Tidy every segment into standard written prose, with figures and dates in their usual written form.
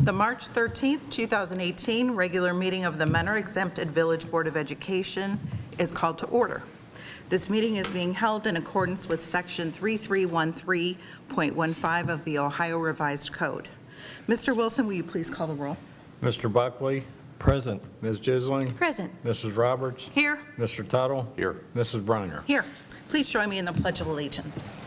The March 13th, 2018 regular meeting of the Mentor Exempted Village Board of Education is called to order. This meeting is being held in accordance with Section 3313.15 of the Ohio Revised Code. Mr. Wilson, will you please call the roll? Mr. Buckley? Present. Ms. Jisling? Present. Mrs. Roberts? Here. Mr. Tuttle? Here. Mrs. Briner? Here. Please join me in the Pledge of Allegiance.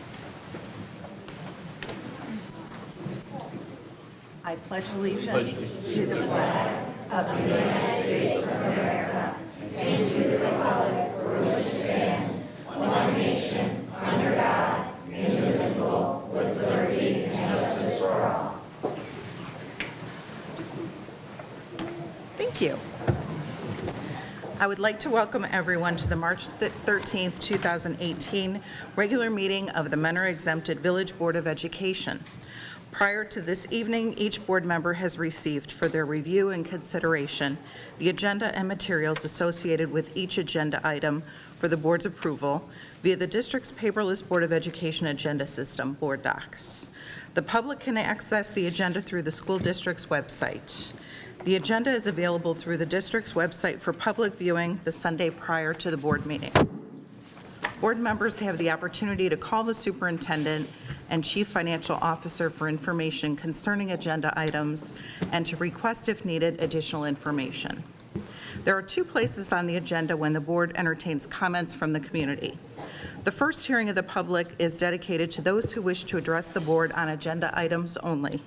I pledge allegiance to the flag of the United States of America and to the republic for which it stands, one nation, under God, indivisible, with liberty and justice for all. Thank you. I would like to welcome everyone to the March 13th, 2018 regular meeting of the Mentor Exempted Village Board of Education. Prior to this evening, each board member has received for their review and consideration the agenda and materials associated with each agenda item for the board's approval via the district's paperless Board of Education agenda system, Board Docs. The public can access the agenda through the school district's website. The agenda is available through the district's website for public viewing the Sunday prior to the board meeting. Board members have the opportunity to call the superintendent and chief financial officer for information concerning agenda items and to request, if needed, additional information. There are two places on the agenda when the board entertains comments from the community. The first hearing of the public is dedicated to those who wish to address the board on agenda items only.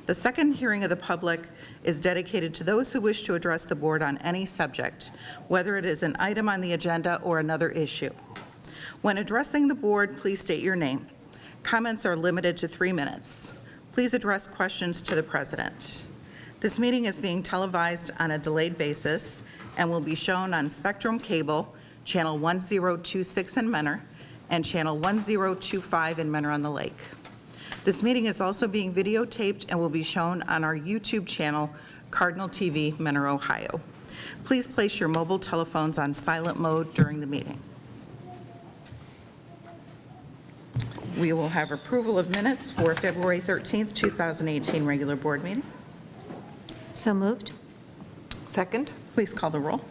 The second hearing of the public is dedicated to those who wish to address the board on any subject, whether it is an item on the agenda or another issue. When addressing the board, please state your name. Comments are limited to 3 minutes. Please address questions to the president. This meeting is being televised on a delayed basis and will be shown on Spectrum Cable, Channel 1026 in Mentor, and Channel 1025 in Mentor on the Lake. This meeting is also being videotaped and will be shown on our YouTube channel, Cardinal TV, Mentor, Ohio. Please place your mobile telephones on silent mode during the meeting. We will have approval of minutes for February 13th, 2018 regular board meeting. So moved. Second. Please call the roll.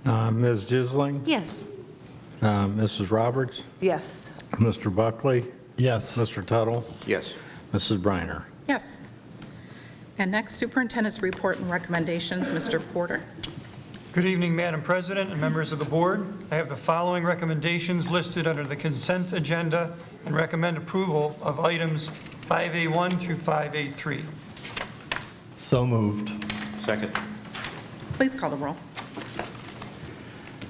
Ms. Jisling? Yes. Mrs. Roberts? Yes. Mr. Buckley? Yes. Mr. Tuttle? Yes. Mrs. Briner? Yes. And next, superintendent's report and recommendations. Mr. Porter. Good evening, Madam President and members of the board. I have the following recommendations listed under the consent agenda and recommend approval of items 5A1 through 5A3. So moved. Second. Please call the roll.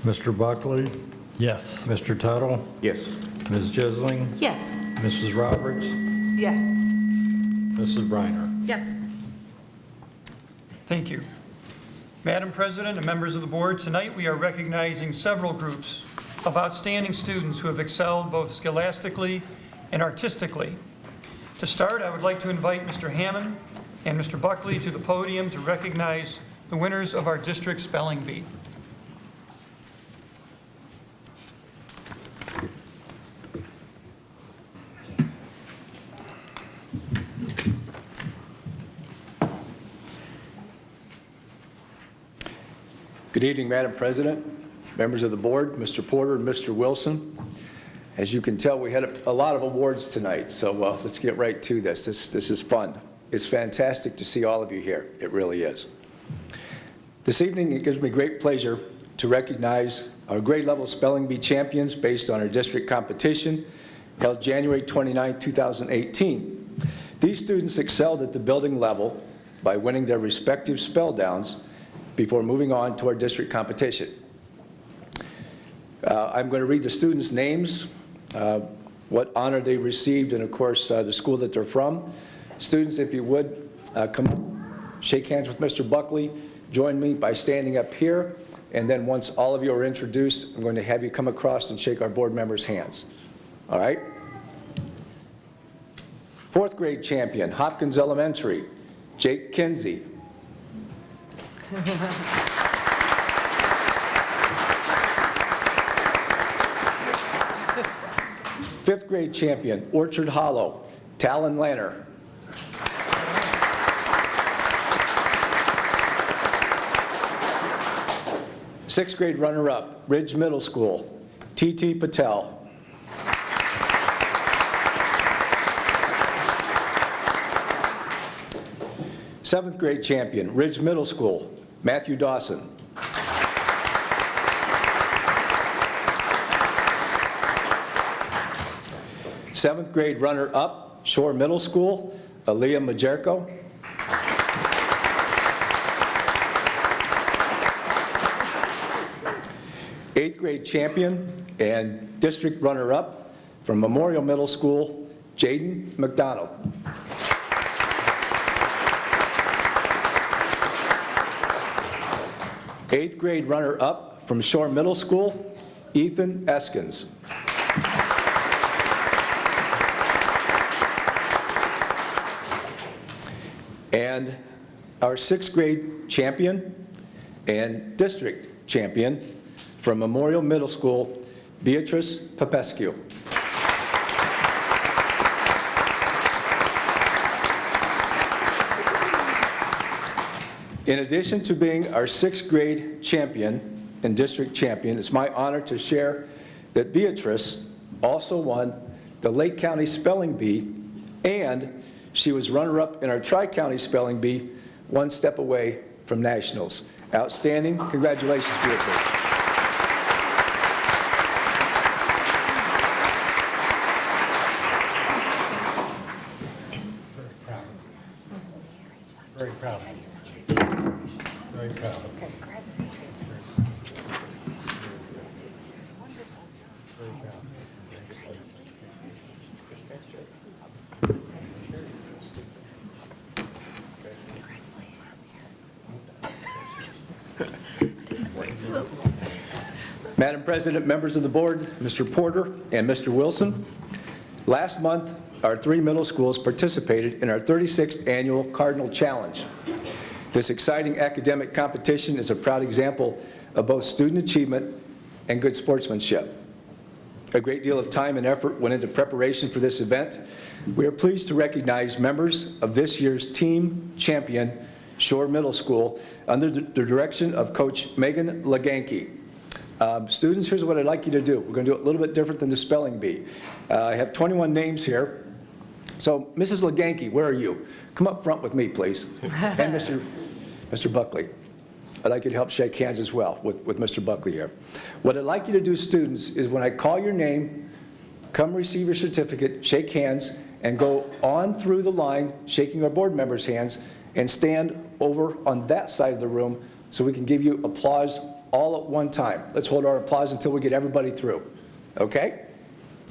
Mr. Buckley? Yes. Mr. Tuttle? Yes. Ms. Jisling? Yes. Mrs. Roberts? Yes. Mrs. Briner? Yes. Thank you. Madam President and members of the board, tonight we are recognizing several groups of outstanding students who have excelled both scholastically and artistically. To start, I would like to invite Mr. Hammond and Mr. Buckley to the podium to recognize the winners of our district spelling bee. Good evening, Madam President, members of the board, Mr. Porter and Mr. Wilson. As you can tell, we had a lot of awards tonight, so let's get right to this. This is fun. It's fantastic to see all of you here. It really is. This evening, it gives me great pleasure to recognize our grade level spelling bee champions based on our district competition held January 29, 2018. These students excelled at the building level by winning their respective spell downs before moving on to our district competition. I'm going to read the students' names, what honor they received, and of course the school that they're from. Students, if you would, come shake hands with Mr. Buckley. Join me by standing up here, and then once all of you are introduced, I'm going to have you come across and shake our board members' hands. All right? 4th grade champion, Hopkins Elementary, Jake Kinsey. 5th grade champion, Orchard Hollow, Talon Lanner. Sixth grade runner-up, Ridge Middle School, T.T. Patel. Seventh grade champion, Ridge Middle School, Matthew Dawson. Seventh grade runner-up, Shore Middle School, Aaliyah Majerko. Eighth grade champion and district runner-up from Memorial Middle School, Jaden McDonald. Eighth grade runner-up from Shore Middle School, Ethan Eskins. And our sixth grade champion and district champion from Memorial Middle School, Beatrice Popescu. In addition to being our sixth grade champion and district champion, it's my honor to share that Beatrice also won the Lake County Spelling Bee, and she was runner-up in our Tri-County Spelling Bee, one step away from nationals. Outstanding. Congratulations, Beatrice. Very proud. Very proud. Madam President, members of the board, Mr. Porter and Mr. Wilson, last month, our three middle schools participated in our 36th annual Cardinal Challenge. This exciting academic competition is a proud example of both student achievement and good sportsmanship. A great deal of time and effort went into preparation for this event. We are pleased to recognize members of this year's team champion, Shore Middle School, under the direction of Coach Megan Leganke. Students, here's what I'd like you to do. We're going to do it a little bit different than the spelling bee. I have 21 names here. So, Mrs. Leganke, where are you? Come up front with me, please. And Mr. Buckley. I'd like you to help shake hands as well with Mr. Buckley here. What I'd like you to do, students, is when I call your name, come receive your certificate, shake hands, and go on through the line, shaking our board members' hands, and stand over on that side of the room so we can give you applause all at one time. Let's hold our applause until we get everybody through. Okay?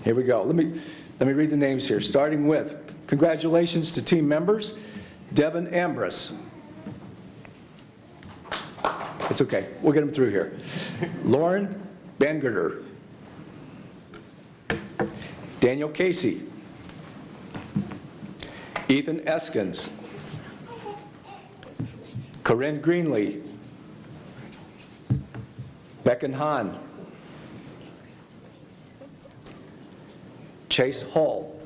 Here we go. Let me read the names here, starting with congratulations to team members, Devin Ambrose. It's okay. We'll get them through here. Lauren Bangerter. Daniel Casey. Ethan Eskins. Corinne Greenlee. Becken Hahn. Chase Hall.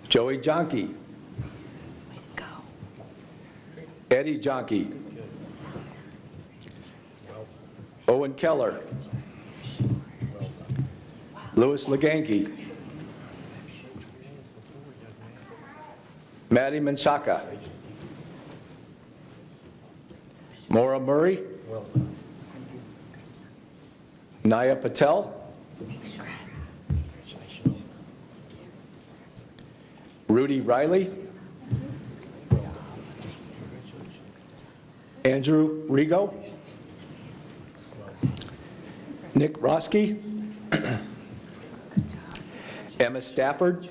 Joey Jonke. Eddie Jonke. Owen Keller. Louis Leganke. Maddie Menchaca. Maura Murray. Naya Patel. Rudy Riley. Andrew Rigo. Nick Roski. Emma Stafford.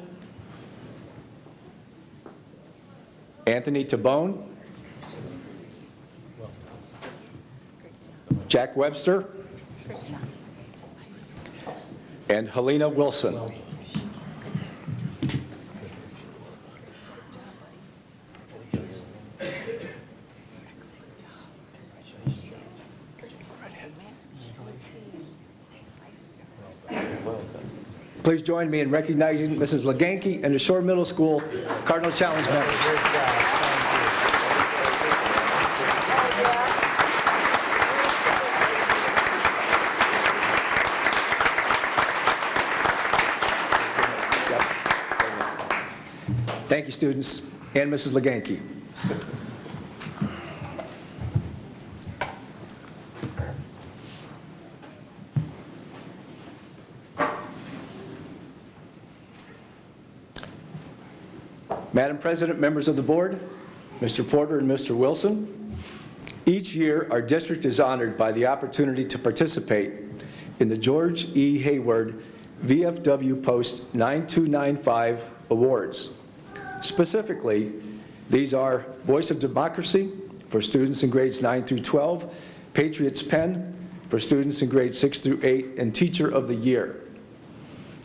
Anthony Tabone. Jack Webster. And Helena Wilson. Please join me in recognizing Mrs. Leganke and the Shore Middle School Cardinal Challenge members. Thank you, students, and Mrs. Leganke. Madam President, members of the board, Mr. Porter and Mr. Wilson, each year our district is honored by the opportunity to participate in the George E. Hayward VFW Post 9295 Awards. Specifically, these are Voice of Democracy for students in grades 9 through 12, Patriots Pen for students in grades 6 through 8, and Teacher of the Year.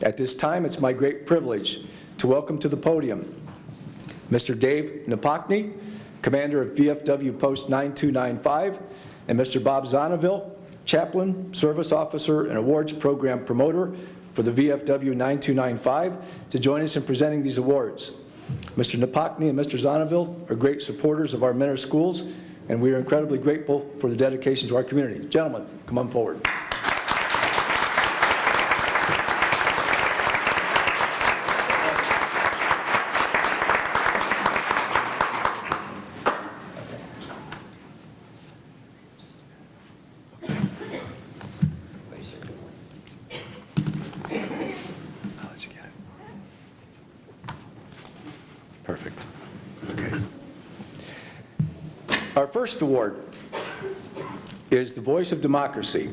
At this time, it's my great privilege to welcome to the podium Mr. Dave Napokny, Commander of VFW Post 9295, and Mr. Bob Zonneville, Chaplain, Service Officer, and Awards Program Promoter for the VFW 9295, to join us in presenting these awards. Mr. Napokny and Mr. Zonneville are great supporters of our Mentor schools, and we are incredibly grateful for the dedication to our community. Gentlemen, come on forward. Perfect. Okay. Our first award is the Voice of Democracy.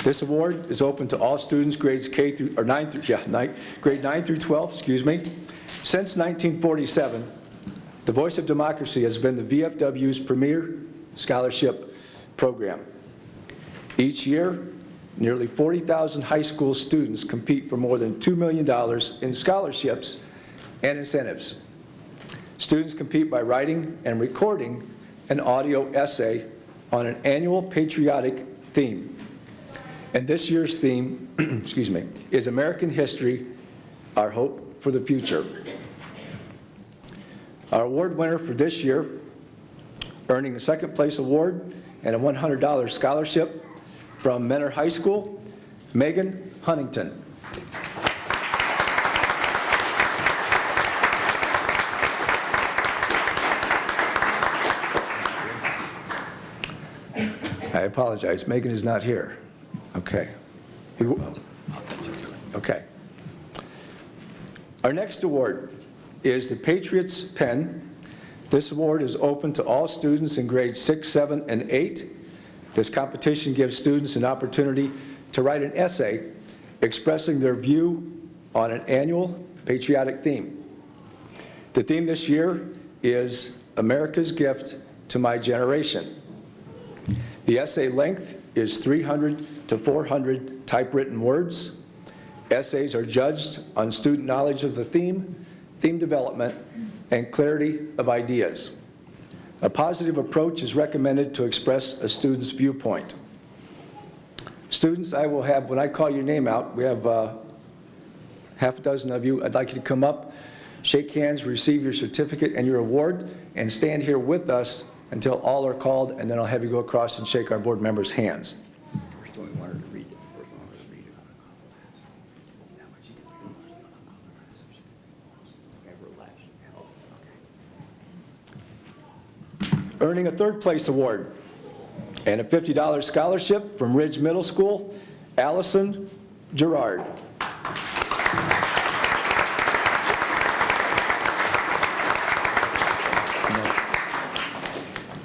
This award is open to all students grades grade 9 through 12, excuse me. Since 1947, the Voice of Democracy has been the VFW's premier scholarship program. Each year, nearly 40,000 high school students compete for more than $2 million in scholarships and incentives. Students compete by writing and recording an audio essay on an annual patriotic theme. And this year's theme, excuse me, is American History, Our Hope for the Future. Our award winner for this year, earning a second place award and a $100 scholarship from Mentor High School, Megan Huntington. I apologize, Megan is not here. Okay. Okay. Our next award is the Patriots Pen. This award is open to all students in grades 6, 7, and 8. This competition gives students an opportunity to write an essay expressing their view on an annual patriotic theme. The theme this year is America's Gift to My Generation. The essay length is 300 to 400 typewritten words. Essays are judged on student knowledge of the theme development, and clarity of ideas. A positive approach is recommended to express a student's viewpoint. Students, I will have, when I call your name out, we have half a dozen of you. I'd like you to come up, shake hands, receive your certificate and your award, and stand here with us until all are called, and then I'll have you go across and shake our board members' hands. Earning a third place award and a $50 scholarship from Ridge Middle School, Allison Gerard.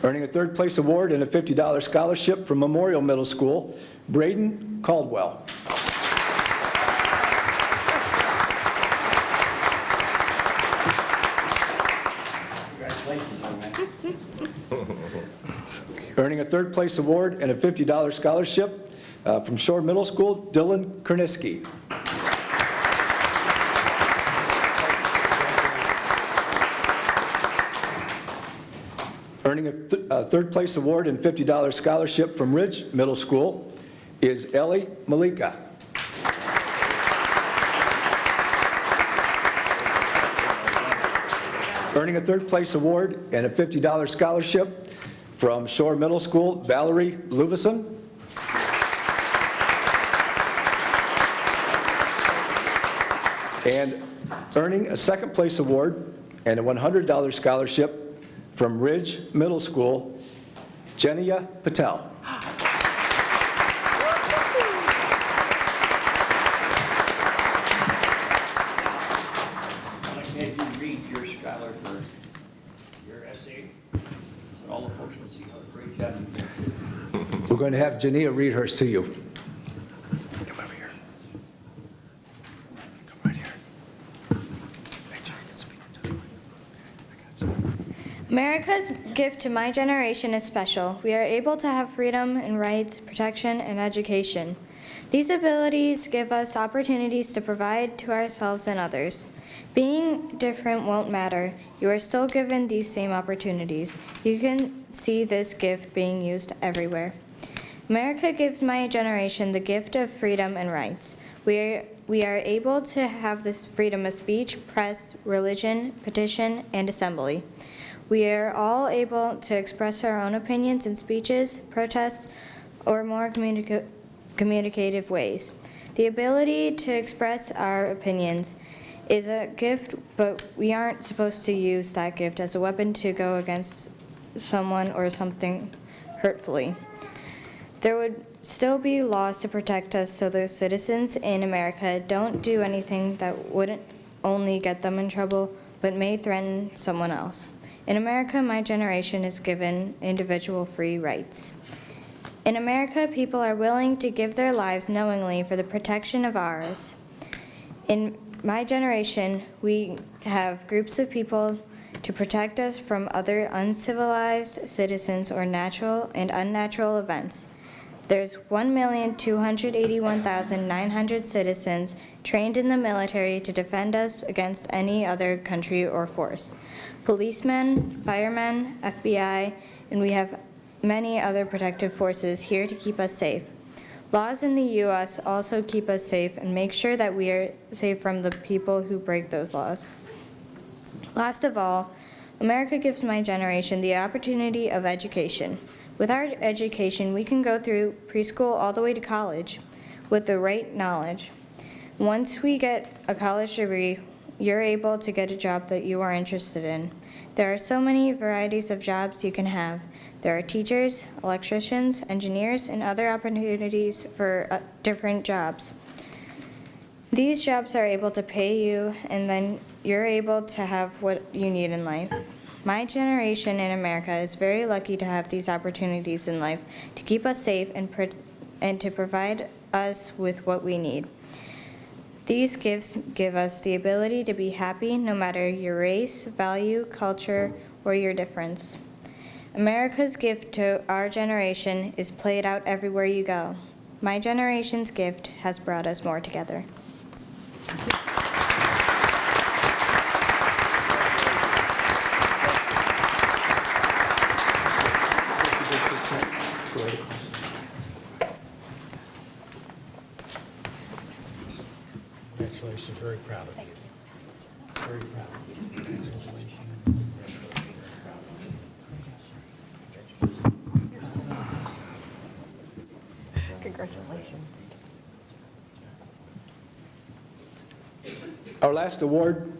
Earning a third place award and a $50 scholarship from Memorial Middle School, Braden Caldwell. Earning a third place award and a $50 scholarship from Shore Middle School, Dylan Kerniski. Earning a third place award and $50 scholarship from Ridge Middle School is Ellie Malika. Earning a third place award and a $50 scholarship from Shore Middle School, Valerie Luvison. and earning a second-place award and a $100 scholarship from Ridge Middle School, Jenia Patel. I'd like to have you read your scholar for your essay, so all the folks can see how great job you did. We're going to have Jenia read hers to you. Come over here. Come right here. Make sure you can speak to the mic. America's gift to my generation is special. We are able to have freedom and rights, protection, and education. These abilities give us opportunities to provide to ourselves and others. Being different won't matter. You are still given these same opportunities. You can see this gift being used everywhere. America gives my generation the gift of freedom and rights. We are able to have this freedom of speech, press, religion, petition, and assembly. We are all able to express our own opinions in speeches, protests, or more communicative ways. The ability to express our opinions is a gift, but we aren't supposed to use that gift as a weapon to go against someone or something hurtfully. There would still be laws to protect us so the citizens in America don't do anything that wouldn't only get them in trouble, but may threaten someone else. In America, my generation is given individual free rights. In America, people are willing to give their lives knowingly for the protection of ours. In my generation, we have groups of people to protect us from other uncivilized citizens or natural and unnatural events. There's 1,281,900 citizens trained in the military to defend us against any other country or force. Policemen, firemen, FBI, and we have many other protective forces here to keep us safe. Laws in the U.S. also keep us safe and make sure that we are safe from the people who break those laws. Last of all, America gives my generation the opportunity of education. With our education, we can go through preschool all the way to college with the right knowledge. Once we get a college degree, you're able to get a job that you are interested in. There are so many varieties of jobs you can have. There are teachers, electricians, engineers, and other opportunities for different jobs. These jobs are able to pay you, and then you're able to have what you need in life. My generation in America is very lucky to have these opportunities in life to keep us safe and to provide us with what we need. These gifts give us the ability to be happy no matter your race, value, culture, or your difference. America's gift to our generation is played out everywhere you go. My generation's gift has brought us more together. Congratulations, very proud of you. Very proud of you. Congratulations. Our last award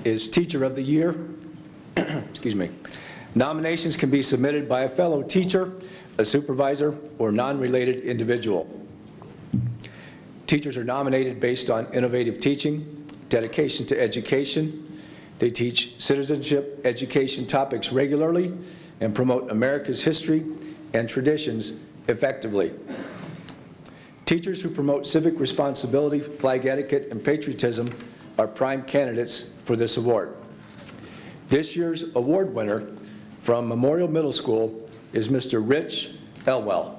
is Teacher of the Year. Excuse me. Nominations can be submitted by a fellow teacher, a supervisor, or non-related individual. Teachers are nominated based on innovative teaching, dedication to education. They teach citizenship education topics regularly and promote America's history and traditions effectively. Teachers who promote civic responsibility, flag etiquette, and patriotism are prime candidates for this award. This year's award winner from Memorial Middle School is Mr. Rich Elwell.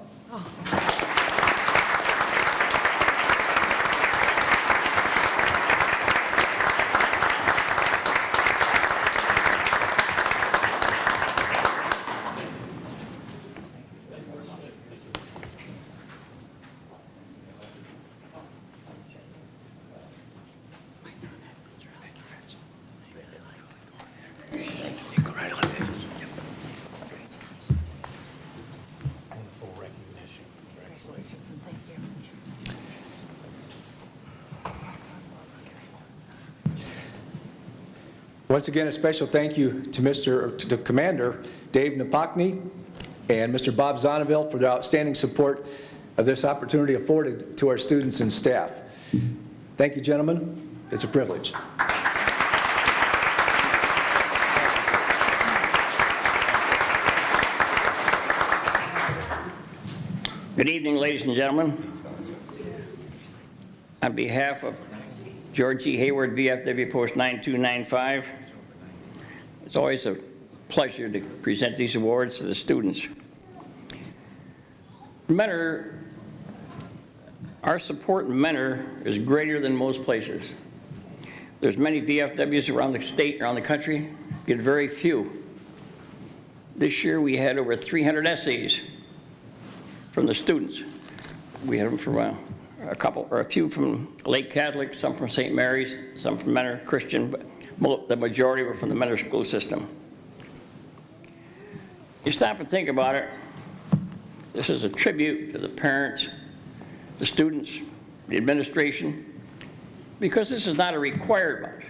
Wonderful recognition. Once again, a special thank you to Commander Dave Napokny and Mr. Bob Zonneville for their outstanding support of this opportunity afforded to our students and staff. Thank you, gentlemen. It's a privilege. Good evening, ladies and gentlemen. On behalf of George E. Hayward, VFW Post 9295, it's always a pleasure to present these awards to the students. Mentor, our support in Mentor is greater than most places. There's many VFWs around the state, around the country, get very few. This year we had over 300 essays from the students. We had them from a few from Lake Catholic, some from St. Mary's, some from Mentor Christian, but the majority were from the Mentor school system. You stop and think about it, this is a tribute to the parents, the students, the administration, because this is not a requirement.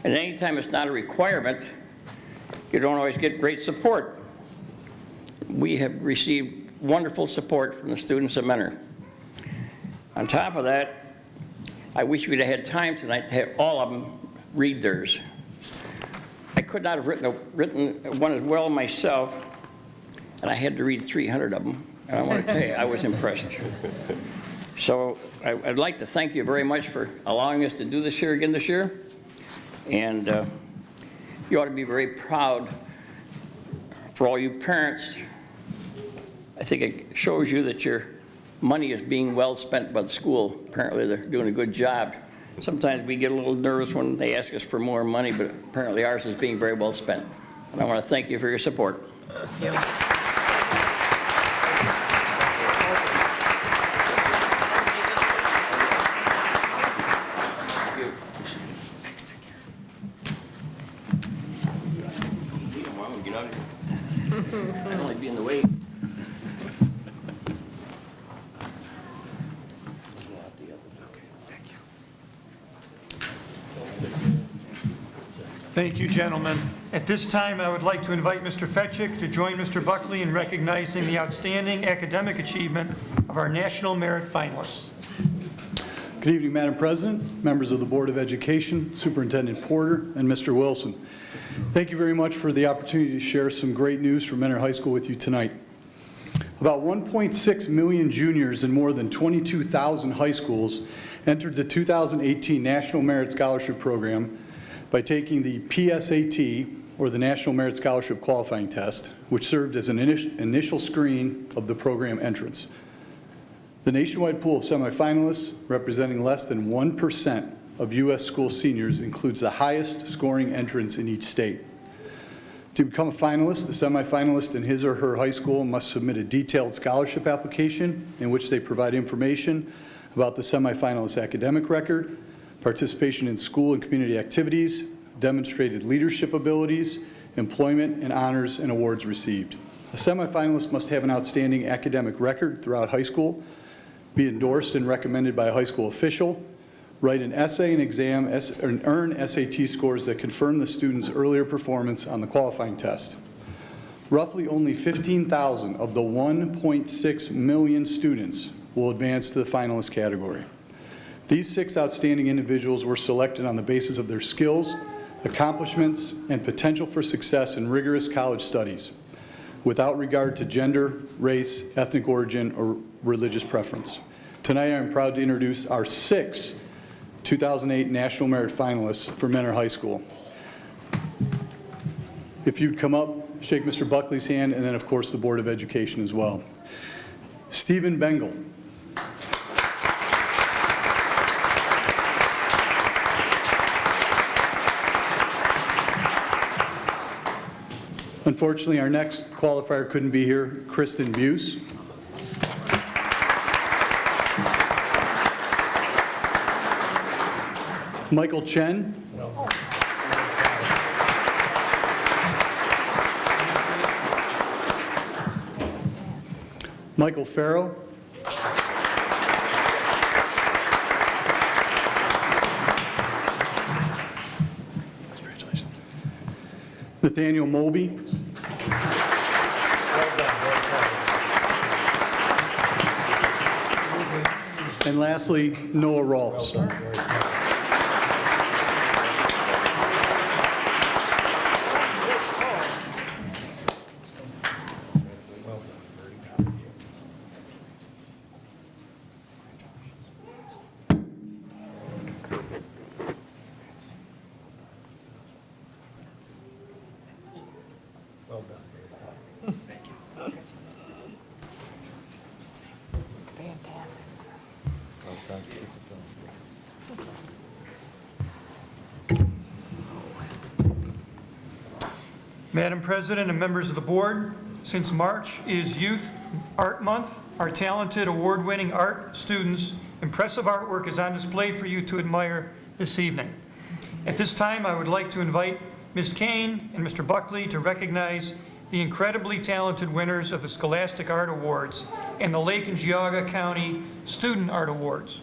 And anytime it's not a requirement, you don't always get great support. We have received wonderful support from the students of Mentor. On top of that, I wish we'd have had time tonight to have all of them read theirs. I could not have written one as well myself, and I had to read 300 of them, and I want to tell you, I was impressed. So I'd like to thank you very much for allowing us to do this here again this year, and you ought to be very proud for all you parents. I think it shows you that your money is being well spent by the school. Apparently they're doing a good job. Sometimes we get a little nervous when they ask us for more money, but apparently ours is being very well spent. And I want to thank you for your support. Thank you. I don't like being in the way. Thank you, gentlemen. At this time, I would like to invite Mr. Fetchik to join Mr. Buckley in recognizing the outstanding academic achievement of our National Merit finalists. Good evening, Madam President, members of the Board of Education, Superintendent Porter, and Mr. Wilson. Thank you very much for the opportunity to share some great news from Mentor High School with you tonight. About 1.6 million juniors in more than 22,000 high schools entered the 2018 National Merit Scholarship Program by taking the PSAT, or the National Merit Scholarship Qualifying Test, which served as an initial screen of the program entrance. The nationwide pool of semifinalists, representing less than 1% of U.S. school seniors, includes the highest scoring entrants in each state. To become a finalist, the semifinalist in his or her high school must submit a detailed scholarship application in which they provide information about the semifinalist's academic record, participation in school and community activities, demonstrated leadership abilities, employment, and honors and awards received. A semifinalist must have an outstanding academic record throughout high school, be endorsed and recommended by a high school official, write an essay and exam, and earn SAT scores that confirm the student's earlier performance on the qualifying test. Roughly only 15,000 of the 1.6 million students will advance to the finalist category. These 6 outstanding individuals were selected on the basis of their skills, accomplishments, and potential for success in rigorous college studies, without regard to gender, race, ethnic origin, or religious preference. Tonight, I'm proud to introduce our 6 2008 National Merit finalists for Mentor High School. If you'd come up, shake Mr. Buckley's hand, and then, of course, the Board of Education as well. Stephen Bengal. Unfortunately, our next qualifier couldn't be here, Kristen Buse. Michael Chen. Michael Farrow. Congratulations. Nathaniel Moby. And lastly, Noah Rolfs. Madam President and members of the board, since March is Youth Art Month, our talented, award-winning art students' impressive artwork is on display for you to admire this evening. At this time, I would like to invite Ms. Kane and Mr. Buckley to recognize the incredibly talented winners of the Scholastic Art Awards and the Lake and Geauga County Student Art Awards.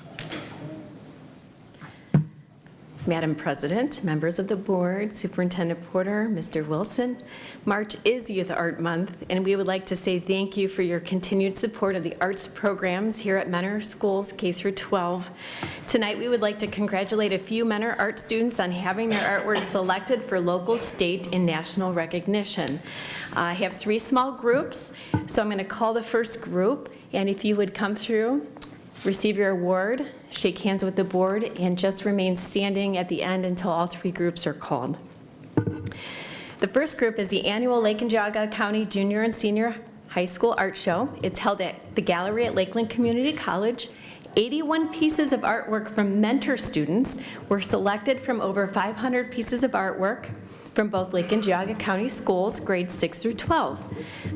Madam President, members of the board, Superintendent Porter, Mr. Wilson, March is Youth Art Month, and we would like to say thank you for your continued support of the arts programs here at Mentor Schools K through 12. Tonight, we would like to congratulate a few Mentor art students on having their artwork selected for local, state, and national recognition. I have 3 small groups, so I'm going to call the first group, and if you would come through, receive your award, shake hands with the board, and just remain standing at the end until all 3 groups are called. The first group is the annual Lake and Geauga County Junior and Senior High School Art Show. It's held at the Gallery at Lakeland Community College. 81 pieces of artwork from Mentor students were selected from over 500 pieces of artwork from both Lake and Geauga County schools, grades 6 through 12.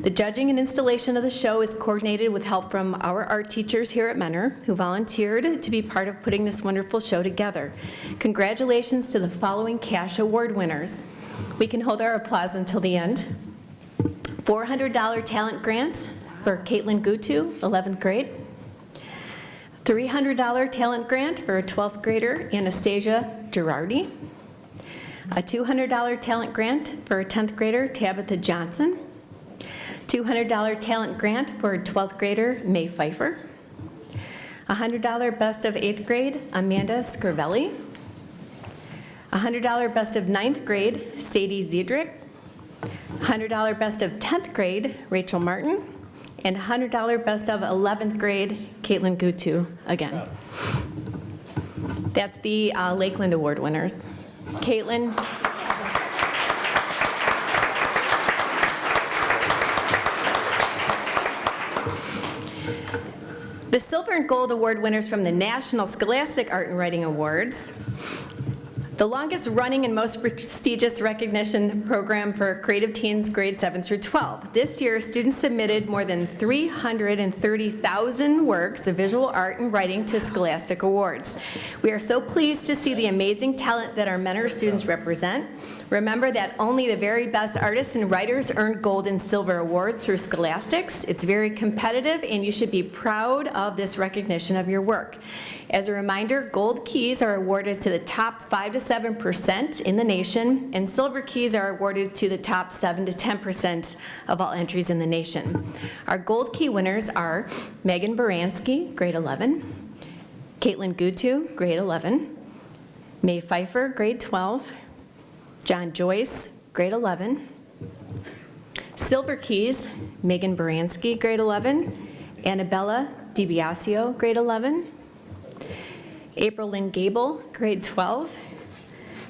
The judging and installation of the show is coordinated with help from our art teachers here at Mentor, who volunteered to be part of putting this wonderful show together. Congratulations to the following cash award winners. We can hold our applause until the end. $400 talent grant for Caitlin Gutu, 11th grade. $300 talent grant for 12th grader Anastasia Girardi. A $200 talent grant for 10th grader Tabitha Johnson. $200 talent grant for 12th grader May Pfeiffer. $100 best of 8th grade Amanda Scrivelli. $100 best of 9th grade Sadie Ziedrich. $100 best of 10th grade Rachel Martin. And $100 best of 11th grade Caitlin Gutu again. That's the Lakeland Award winners. Caitlin. The Silver and Gold Award winners from the National Scholastic Art and Writing Awards, the longest running and most prestigious recognition program for creative teens grades 7 through 12. This year, students submitted more than 330,000 works of visual art and writing to Scholastic Awards. We are so pleased to see the amazing talent that our Mentor students represent. Remember that only the very best artists and writers earn gold and silver awards through Scholastics. It's very competitive, and you should be proud of this recognition of your work. As a reminder, gold keys are awarded to the top 5 to 7% in the nation, and silver keys are awarded to the top 7 to 10% of all entries in the nation. Our gold key winners are Megan Baranski, grade 11, Caitlin Gutu, grade 11, May Pfeiffer, grade 12, John Joyce, grade 11. Silver keys, Megan Baranski, grade 11, Annabella DiBiasio, grade 11, April Lynn Gable, grade 12,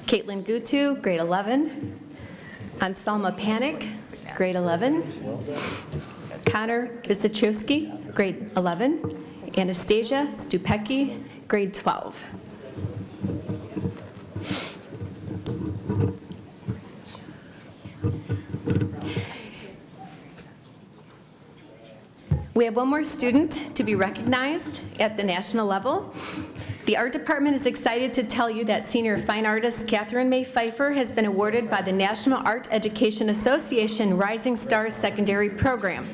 Caitlin Gutu, grade 11, Anselma Panic, grade 11, Connor Visachowski, grade 11, Anastasia Stupecki, grade 12. We have one more student to be recognized at the national level. The art department is excited to tell you that senior fine artist Catherine May Pfeiffer has been awarded by the National Art Education Association Rising Stars Secondary Program.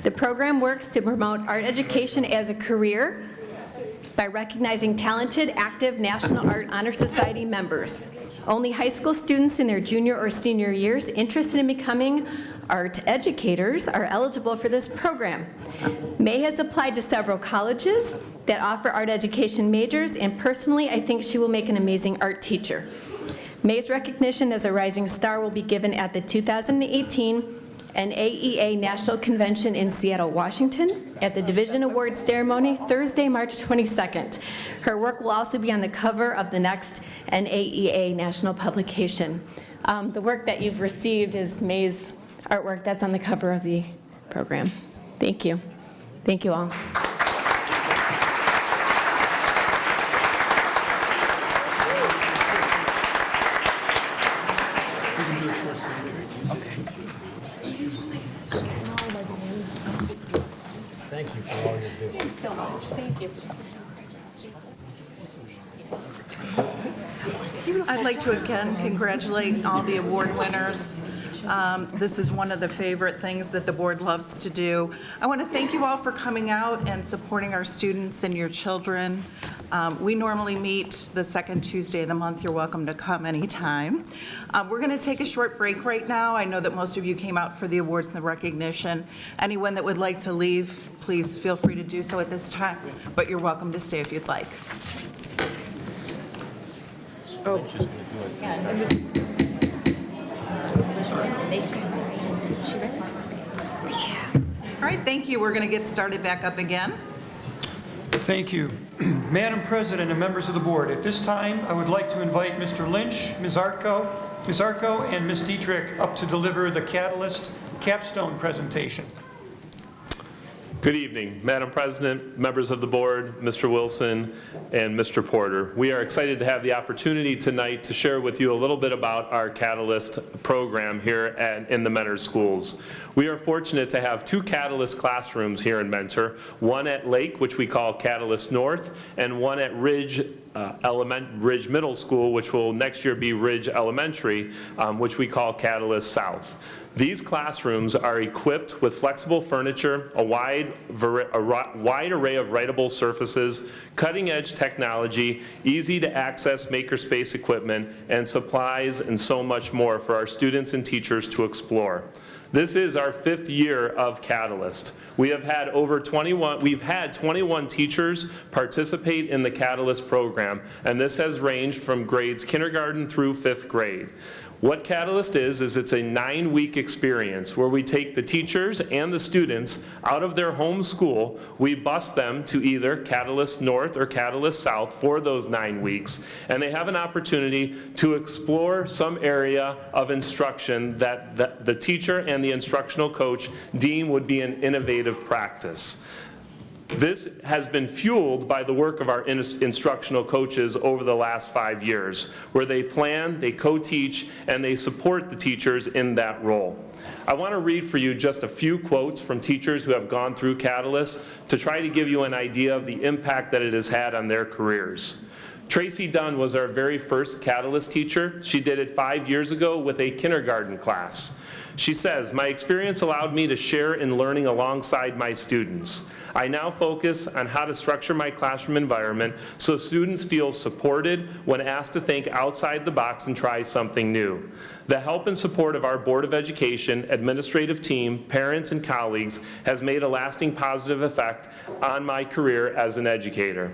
The program works to promote art education as a career by recognizing talented, active National Art Honor Society members. Only high school students in their junior or senior years interested in becoming art educators are eligible for this program. May has applied to several colleges that offer art education majors, and personally, I think she will make an amazing art teacher. May's recognition as a rising star will be given at the 2018 NAEA National Convention in Seattle, Washington, at the Division Awards ceremony Thursday, March 22nd. Her work will also be on the cover of the next NAEA national publication. The work that you've received is May's artwork that's on the cover of the program. Thank you. Thank you all. Thank you for all you do. Thanks so much. Thank you. I'd like to again congratulate all the award winners. This is one of the favorite things that the board loves to do. I want to thank you all for coming out and supporting our students and your children. We normally meet the second Tuesday of the month. You're welcome to come anytime. We're going to take a short break right now. I know that most of you came out for the awards and the recognition. Anyone that would like to leave, please feel free to do so at this time, but you're welcome to stay if you'd like. All right, thank you. We're going to get started back up again. Thank you. Madam President and members of the board, at this time, I would like to invite Mr. Lynch, Ms. Arco, and Ms. Dietrich up to deliver the Catalyst capstone presentation. Good evening, Madam President, members of the board, Mr. Wilson, and Mr. Porter. We are excited to have the opportunity tonight to share with you a little bit about our Catalyst program here in the Mentor Schools. We are fortunate to have 2 Catalyst classrooms here in Mentor, one at Lake, which we call Catalyst North, and one at Ridge Middle School, which will next year be Ridge Elementary, which we call Catalyst South. These classrooms are equipped with flexible furniture, a wide array of writable surfaces, cutting-edge technology, easy-to-access makerspace equipment, and supplies, and so much more for our students and teachers to explore. This is our 5th year of Catalyst. We've had 21 teachers participate in the Catalyst program, and this has ranged from grades kindergarten through 5th grade. What Catalyst is it's a 9-week experience where we take the teachers and the students out of their home school. We bus them to either Catalyst North or Catalyst South for those 9 weeks, and they have an opportunity to explore some area of instruction that the teacher and the instructional coach deem would be an innovative practice. This has been fueled by the work of our instructional coaches over the last 5 years, where they plan, they co-teach, and they support the teachers in that role. I want to read for you just a few quotes from teachers who have gone through Catalyst to try to give you an idea of the impact that it has had on their careers. Tracy Dunn was our very first Catalyst teacher. She did it 5 years ago with a kindergarten class. She says, "My experience allowed me to share in learning alongside my students. I now focus on how to structure my classroom environment so students feel supported when asked to think outside the box and try something new. The help and support of our Board of Education, administrative team, parents, and colleagues has made a lasting positive effect on my career as an educator."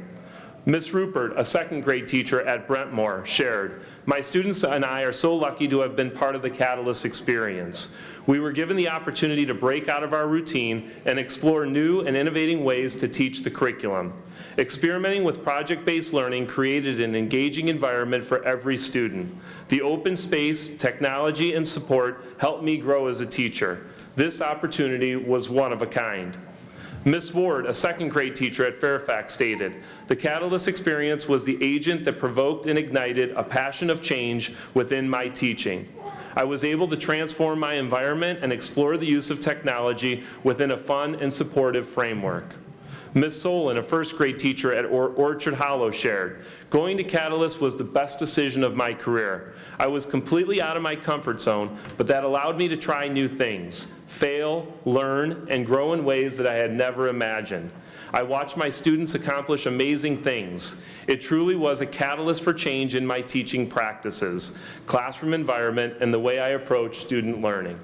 Ms. Rupert, a 2nd grade teacher at Brentmore, shared, "My students and I are so lucky to have been part of the Catalyst experience. We were given the opportunity to break out of our routine and explore new and innovating ways to teach the curriculum. Experimenting with project-based learning created an engaging environment for every student. The open space, technology, and support helped me grow as a teacher. This opportunity was one of a kind." Ms. Ward, a 2nd grade teacher at Fairfax, stated, "The Catalyst experience was the agent that provoked and ignited a passion of change within my teaching. I was able to transform my environment and explore the use of technology within a fun and supportive framework." Ms. Solon, a 1st grade teacher at Orchard Hollow, shared, "Going to Catalyst was the best decision of my career. I was completely out of my comfort zone, but that allowed me to try new things, fail, learn, and grow in ways that I had never imagined. I watched my students accomplish amazing things. It truly was a catalyst for change in my teaching practices, classroom environment, and the way I approach student learning.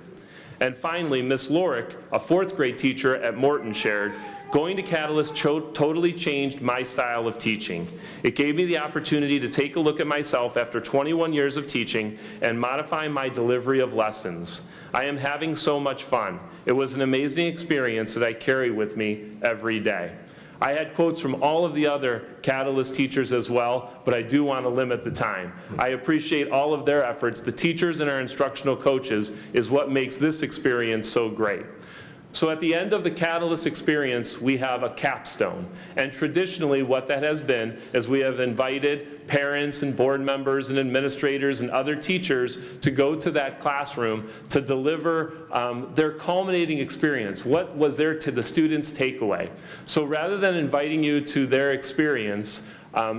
And finally, Ms. Lorick, a fourth grade teacher at Morton, shared, "Going to Catalyst totally changed my style of teaching. It gave me the opportunity to take a look at myself after 21 years of teaching and modify my delivery of lessons. I am having so much fun. It was an amazing experience that I carry with me every day." I had quotes from all of the other Catalyst teachers as well, but I do want to limit the time. I appreciate all of their efforts. The teachers and our instructional coaches is what makes this experience so great. So at the end of the Catalyst experience, we have a capstone. And traditionally, what that has been is we have invited parents and board members and administrators and other teachers to go to that classroom to deliver their culminating experience. What was there to the students' takeaway? So rather than inviting you to their experience,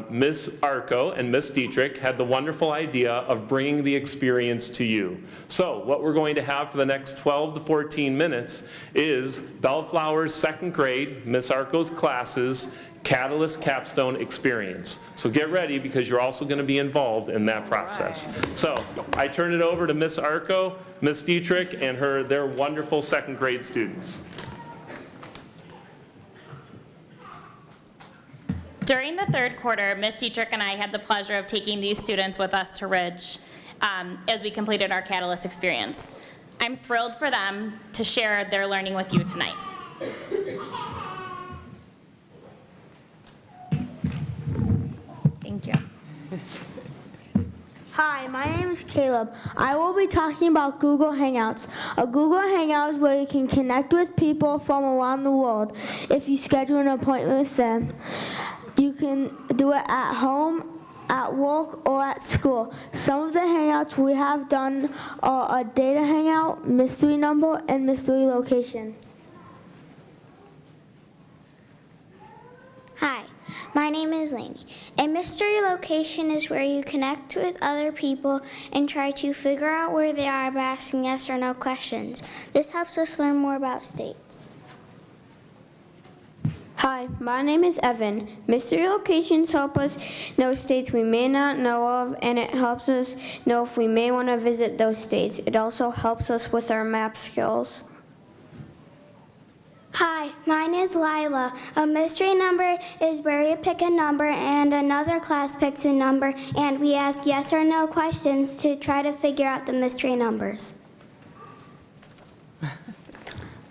Ms. Arco and Ms. Dietrich had the wonderful idea of bringing the experience to you. So what we're going to have for the next 12 to 14 minutes is Bellflower's second grade, Ms. Arco's classes, Catalyst Capstone Experience. So get ready because you're also going to be involved in that process. So I turn it over to Ms. Arco, Ms. Dietrich, and their wonderful second grade students. During the third quarter, Ms. Dietrich and I had the pleasure of taking these students with us to Ridge as we completed our Catalyst experience. I'm thrilled for them to share their learning with you tonight. Thank you. Hi, my name is Caleb. I will be talking about Google Hangouts. A Google Hangout is where you can connect with people from around the world if you schedule an appointment with them. You can do it at home, at work, or at school. Some of the hangouts we have done are a data hangout, mystery number, and mystery location. Hi, my name is Lainey. A mystery location is where you connect with other people and try to figure out where they are by asking yes or no questions. This helps us learn more about states. Hi, my name is Evan. Mystery locations help us know states we may not know of, and it helps us know if we may want to visit those states. It also helps us with our map skills. Hi, my name is Lila. A mystery number is where you pick a number and another class picks a number, and we ask yes or no questions to try to figure out the mystery numbers.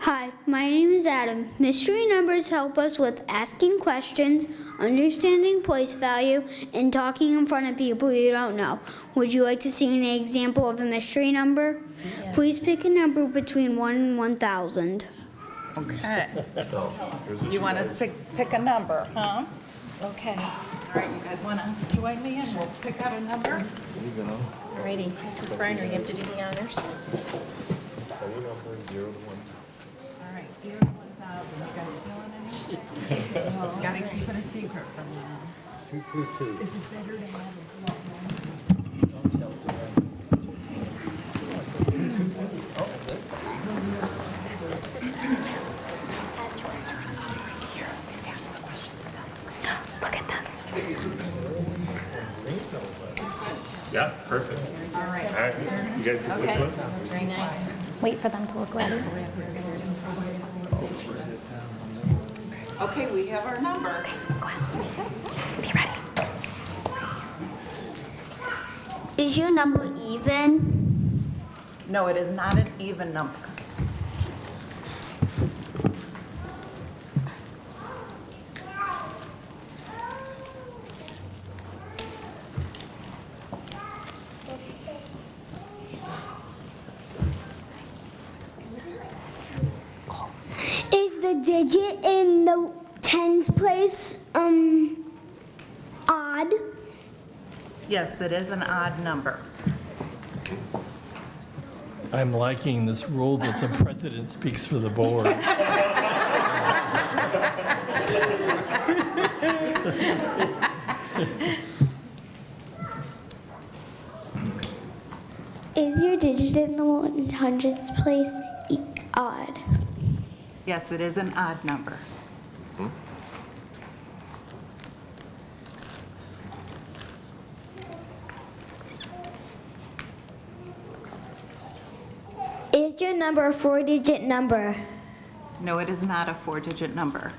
Hi, my name is Adam. Mystery numbers help us with asking questions, understanding place value, and talking in front of people you don't know. Would you like to see an example of a mystery number? Yes. Please pick a number between 1 and 1,000. Okay. You want us to pick a number, huh? Okay. All right, you guys want to join me and we'll pick out a number? All righty. Mrs. Briner, you have to do the honors. All right, 0 to 1,000. You guys feeling any? You gotta keep it a secret from them. 222. Is it better to have a Look at them. Yeah, perfect. All right. All right, you guys can switch one? Very nice. Wait for them to look ready. Okay, we have our number. Be ready. Is your number even? No, it is not an even number. Is the digit in the tens place odd? Yes, it is an odd number. I'm liking this rule that the president speaks for the board. Is your digit in the 100s place odd? Yes, it is an odd number. number a 4-digit number? No, it is not a 4-digit number.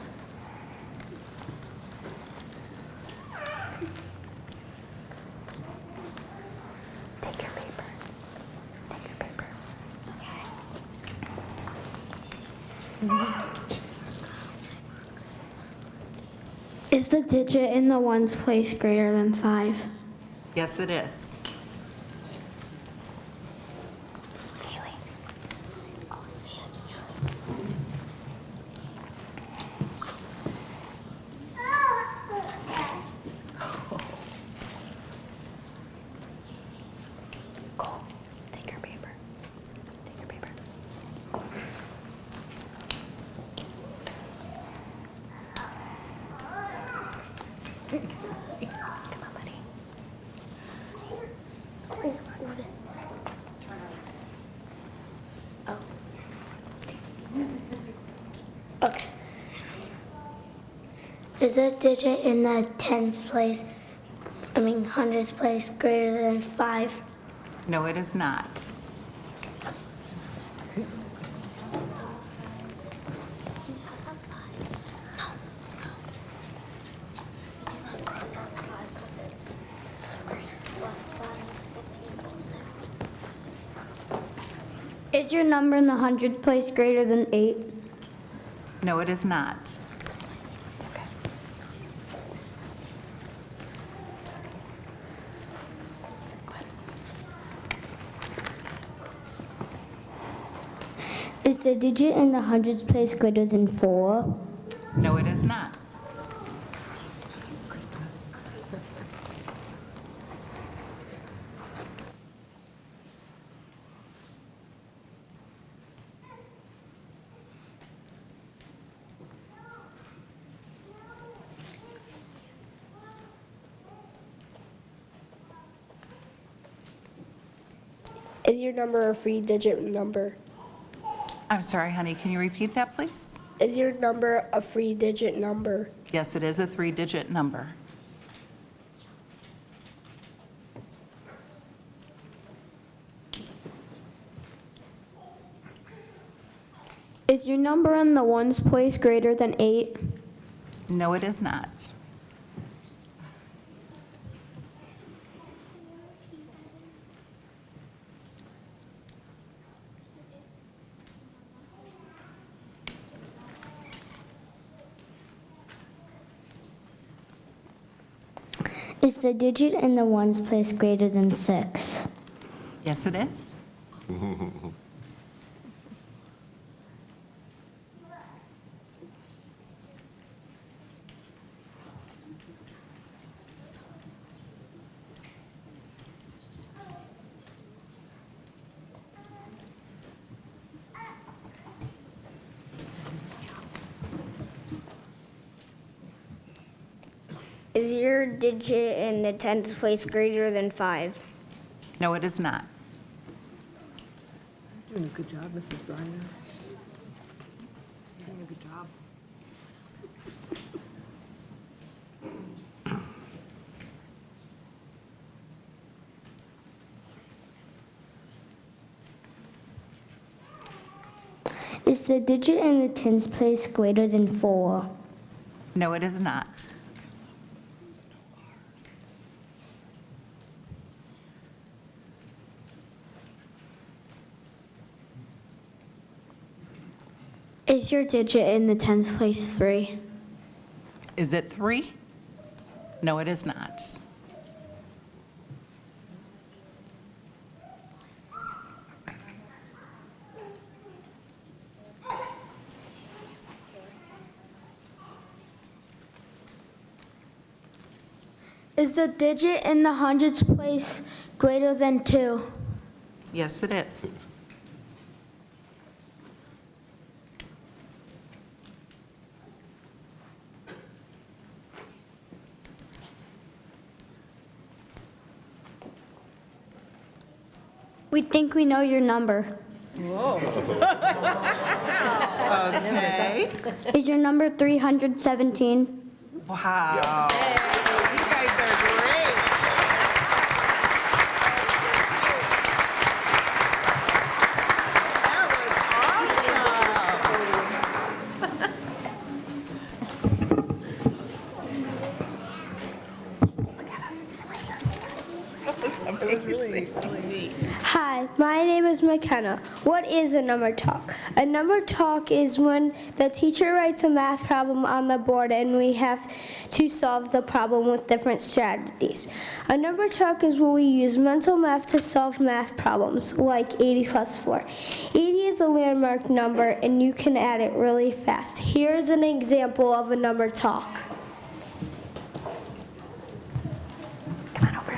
Take your paper. Take your paper. Is the digit in the ones place greater than 5? Yes, it is. Cole, take your paper. Take your paper. Come on, buddy. Over there. Oh. Okay. Is the digit in the hundreds place greater than 5? No, it is not. Is your number in the hundreds place greater than 8? No, it is not. It's okay. Go ahead. Is the digit in the hundreds place greater than 4? No, it is not. Is your number a 3-digit number? I'm sorry, honey, can you repeat that, please? Is your number a 3-digit number? Yes, it is a 3-digit number. Is your number in the ones place greater than 8? No, it is not. Is the digit in the ones place greater than 6? Yes, it is. Is your digit in the tens place greater than 5? No, it is not. Doing a good job, Mrs. Briner. Doing a good job. Is the digit in the tens place greater than 4? No, it is not. Is your digit in the tens place 3? Is it 3? No, it is not. Is the digit in the hundreds place greater than 2? Yes, it is. We think we know your number. Okay. Is your number 317? Wow. You guys are great. That was was really neat. Hi, my name is McKenna. What is a number talk? A number talk is when the teacher writes a math problem on the board and we have to solve the problem with different strategies. A number talk is when we use mental math to solve math problems, like 80 plus 4. 80 is a landmark number and you can add it really fast. Here's an example of a number talk. Come on over.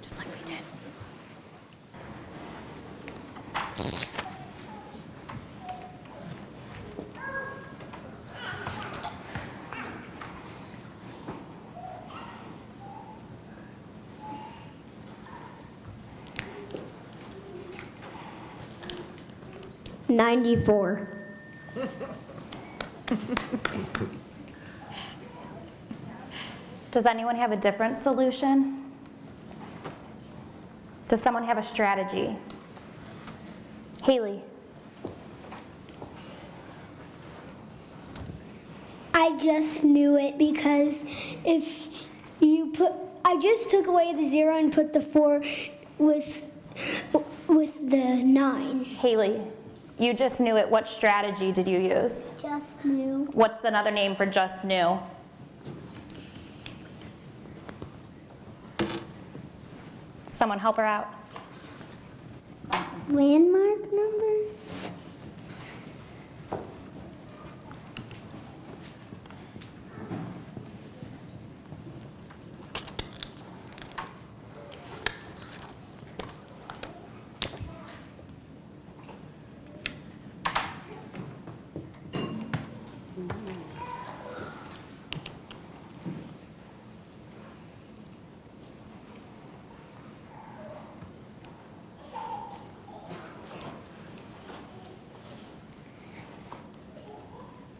Just like we did. 94. Does anyone have a different solution? Does someone have a strategy? Haley? I just knew it because if you put, I just took away the 0 and put the 4 with the 9. Haley, you just knew it. What strategy did you use? Just knew. What's another name for just knew? Someone help her out. Landmark numbers?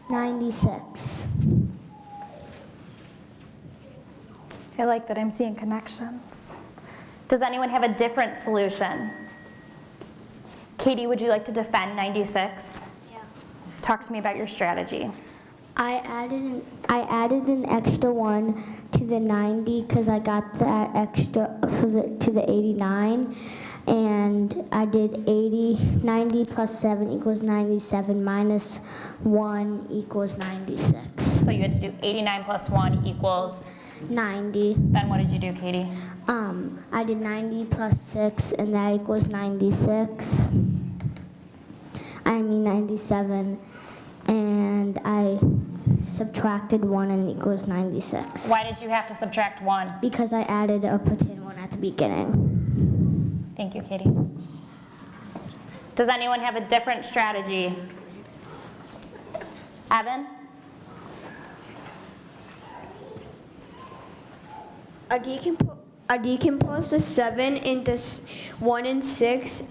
$96. I like that I'm seeing connections. Does anyone have a different solution? Katie, would you like to defend 96? Yeah. Talk to me about your strategy. I added an extra 1 to the 90 because I got that extra to the 89. And I did 90 plus 7 equals 97 minus 1 equals 96. So you had to do 89 plus 1 equals? 90. Then what did you do, Katie? I did 90 plus 6 and that equals 96. I mean 97. And I subtracted 1 and it equals 96. Why did you have to subtract 1? Because I added a pretend 1 at the beginning. Thank you, Katie. Does anyone have a different strategy? Evan? I decomposed the 7 into 1 and 6,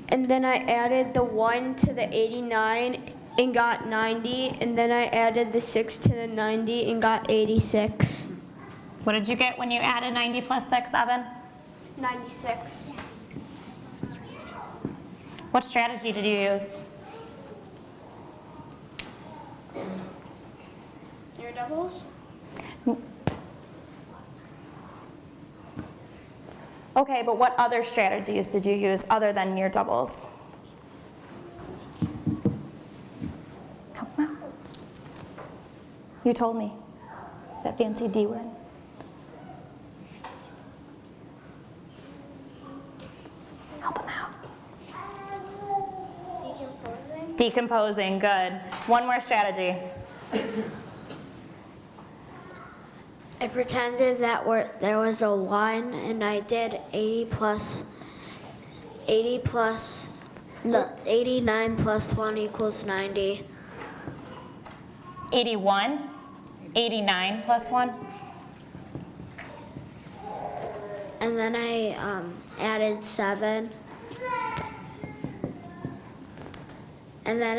and then I added the 1 to the 89 and got 90, and then I added the 6 to the 90 and got 86. What did you get when you added 90 plus 6, Evan? 96. What strategy did you use? Near doubles? Okay, but what other strategies did you use other than near doubles? Help them out. You told me that fancy D word. Help them out. Decomposing, good. One more strategy. I pretended that there was a 1 and I did 89 plus 1 equals 90. 81, 89 plus 1. And then I added 7. And then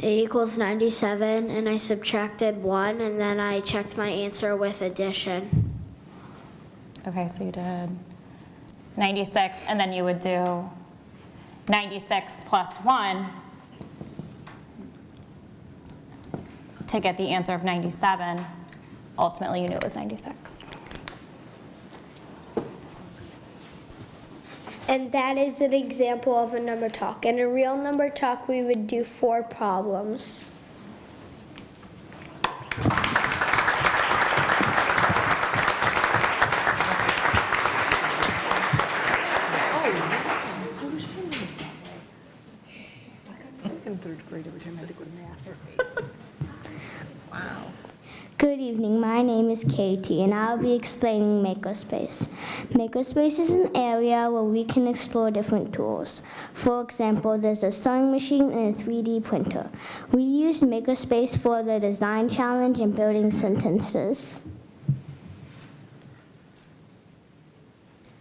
it equals 97, and I subtracted 1, and then I checked my answer with addition. Okay, so you did 96, and then you would do 96 plus 1 to get the answer of 97. Ultimately, you knew it was 96. And that is an example of a number talk. In a real number talk, we would do 4 problems. In third grade, every time I had to go to math. Wow. Good evening, my name is Katie, and I'll be explaining Makerspace. Makerspace is an area where we can explore different tools. For example, there's a sewing machine and a 3D printer. We used Makerspace for the design challenge and building sentences.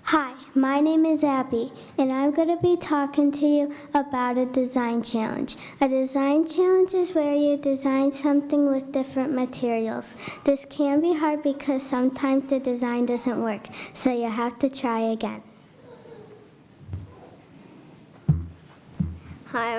Hi, my name is Abby, and I'm going to be talking to you about a design challenge. A design challenge is where you design something with different materials. This can be hard because sometimes the design doesn't work, so you have to try again. Hi,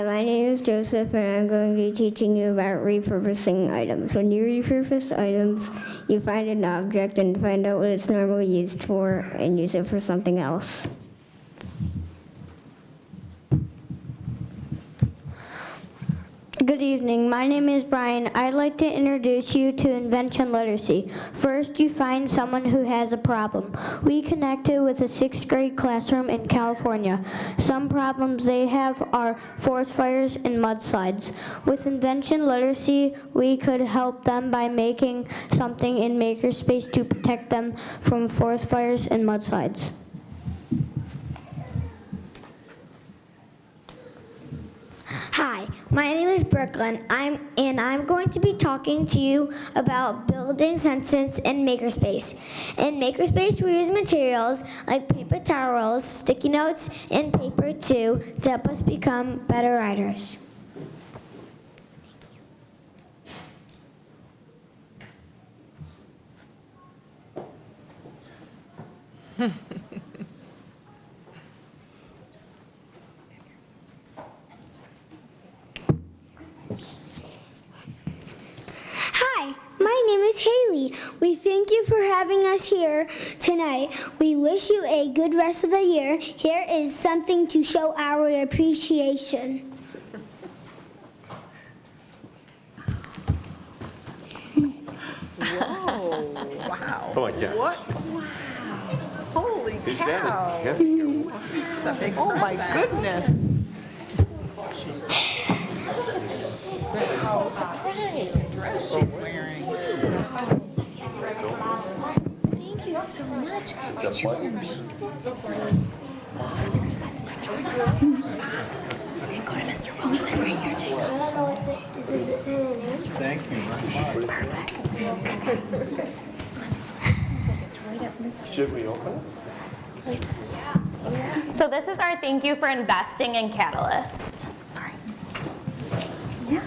my name is Joseph, and I'm going to be teaching you about repurposing items. When you repurpose items, you find an object and find out what it's normally used for and use it for something else. Good evening, my name is Brian. I'd like to introduce you to invention literacy. First, you find someone who has a problem. We connected with a 6th grade classroom in California. Some problems they have are forest fires and mudslides. With invention literacy, we could help them by making something in Makerspace to protect them from forest fires and mudslides. Hi, my name is Brooklyn. I'm going to be talking to you about building sentences in Makerspace. In Makerspace, we use materials like paper towels, sticky notes, and paper too to help us become better writers. Hi, my name is Haley. We thank you for having us here tonight. We wish you a good rest of the year. Here is something to show our appreciation. Whoa, wow. Oh, yeah. What? Wow. Holy Is that cow. a heavy? It's a big Oh, my present. goodness. How surprised dress she's wearing. Thank you so much. Did you make this? Okay, go to Mr. Wilson right here, Jacob. Thank you very much. Perfect. It's right up Mr. Should we open it? So this is our thank you for investing in Catalyst. Sorry. Yeah.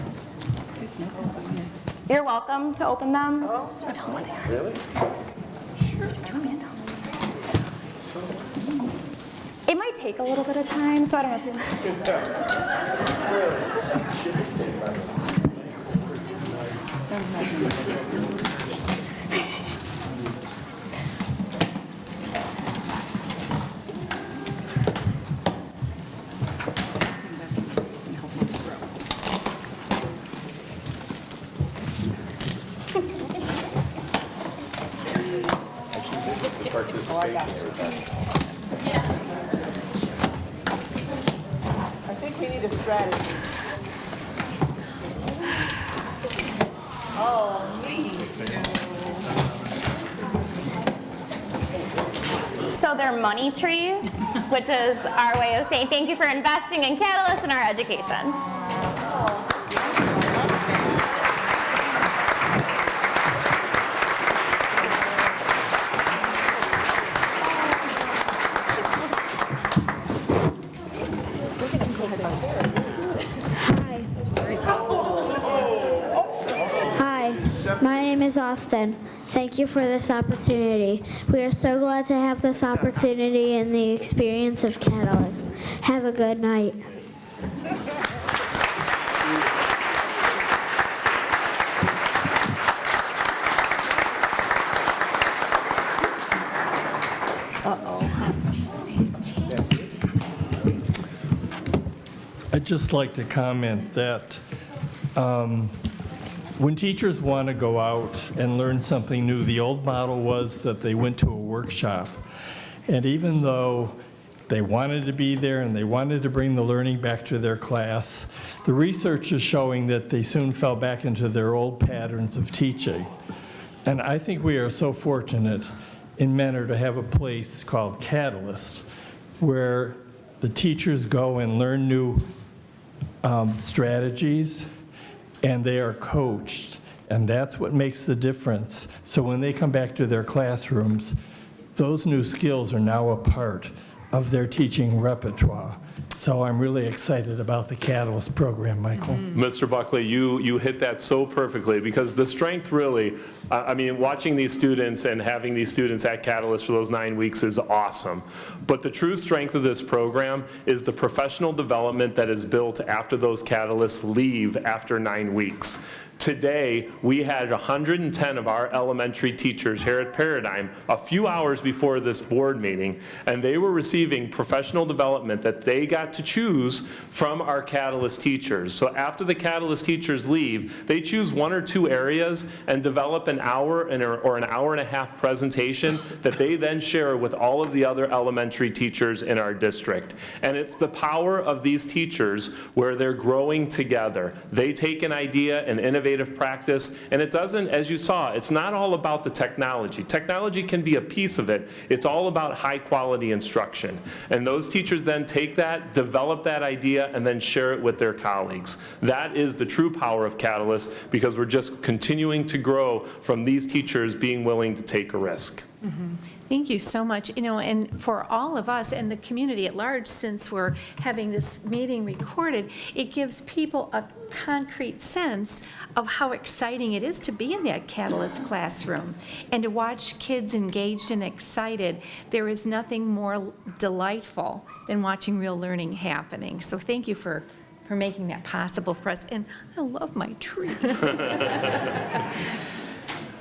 You're welcome to open them. Tell them what they are. Really? Sure. Do you want me to tell them? It might take a little bit of time, so I don't know if you... I think we need a strategy. So they're money trees, which is our way of saying thank you for investing in Catalyst in our education. Hi, my name is Austin. Thank you for this opportunity. We are so glad to have this opportunity and the experience of Catalyst. Have a good night. I'd just like to comment that when teachers want to go out and learn something new, the old model was that they went to a workshop. And even though they wanted to be there and they wanted to bring the learning back to their class, the research is showing that they soon fell back into their old patterns of teaching. And I think we are so fortunate in Mentor to have a place called Catalyst, where the teachers go and learn new strategies, and they are coached, and that's what makes the difference. So when they come back to their classrooms, those new skills are now a part of their teaching repertoire. So I'm really excited about the Catalyst program, Michael. Mr. Buckley, you hit that so perfectly, because the strength really, I mean, watching these students and having these students at Catalyst for those 9 weeks is awesome. But the true strength of this program is the professional development that is built after those Catalysts leave after 9 weeks. Today, we had 110 of our elementary teachers here at Paradigm a few hours before this board meeting, and they were receiving professional development that they got to choose from our Catalyst teachers. So after the Catalyst teachers leave, they choose 1 or 2 areas and develop an hour or an hour and a half presentation that they then share with all of the other elementary teachers in our district. And it's the power of these teachers where they're growing together. They take an idea and innovate practice, and it doesn't, as you saw, it's not all about the technology. Technology can be a piece of it. It's all about high quality instruction. And those teachers then take that, develop that idea, and then share it with their colleagues. That is the true power of Catalyst, because we're just continuing to grow from these teachers being willing to take a risk. Thank you so much. You know, and for all of us and the community at large, since we're having this meeting recorded, it gives people a concrete sense of how exciting it is to be in that Catalyst classroom and to watch kids engaged and excited. There is nothing more delightful than watching real learning happening. So thank you for making that possible for us. And I love my tree.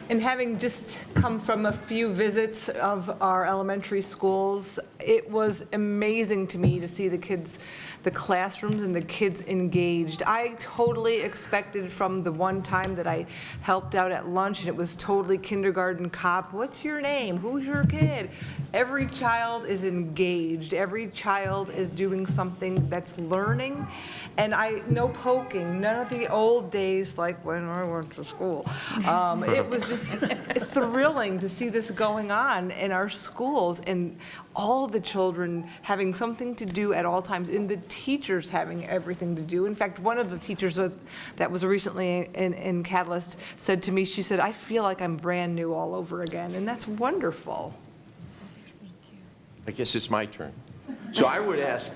And having just come from a few visits of our elementary schools, it was amazing to me to see the kids, the classrooms and the kids engaged. I totally expected from the one time that I helped out at lunch, and it was totally kindergarten cop, what's your name? Who's your kid? Every child is engaged. Every child is doing something that's learning. And no poking, none of the old days like when I went to school. It was just thrilling to see this going on in our schools, and all the children having something to do at all times, and the teachers having everything to do. In fact, one of the teachers that was recently in Catalyst said to me, she said, I feel like I'm brand new all over again, and that's wonderful. I guess it's my turn. So I would ask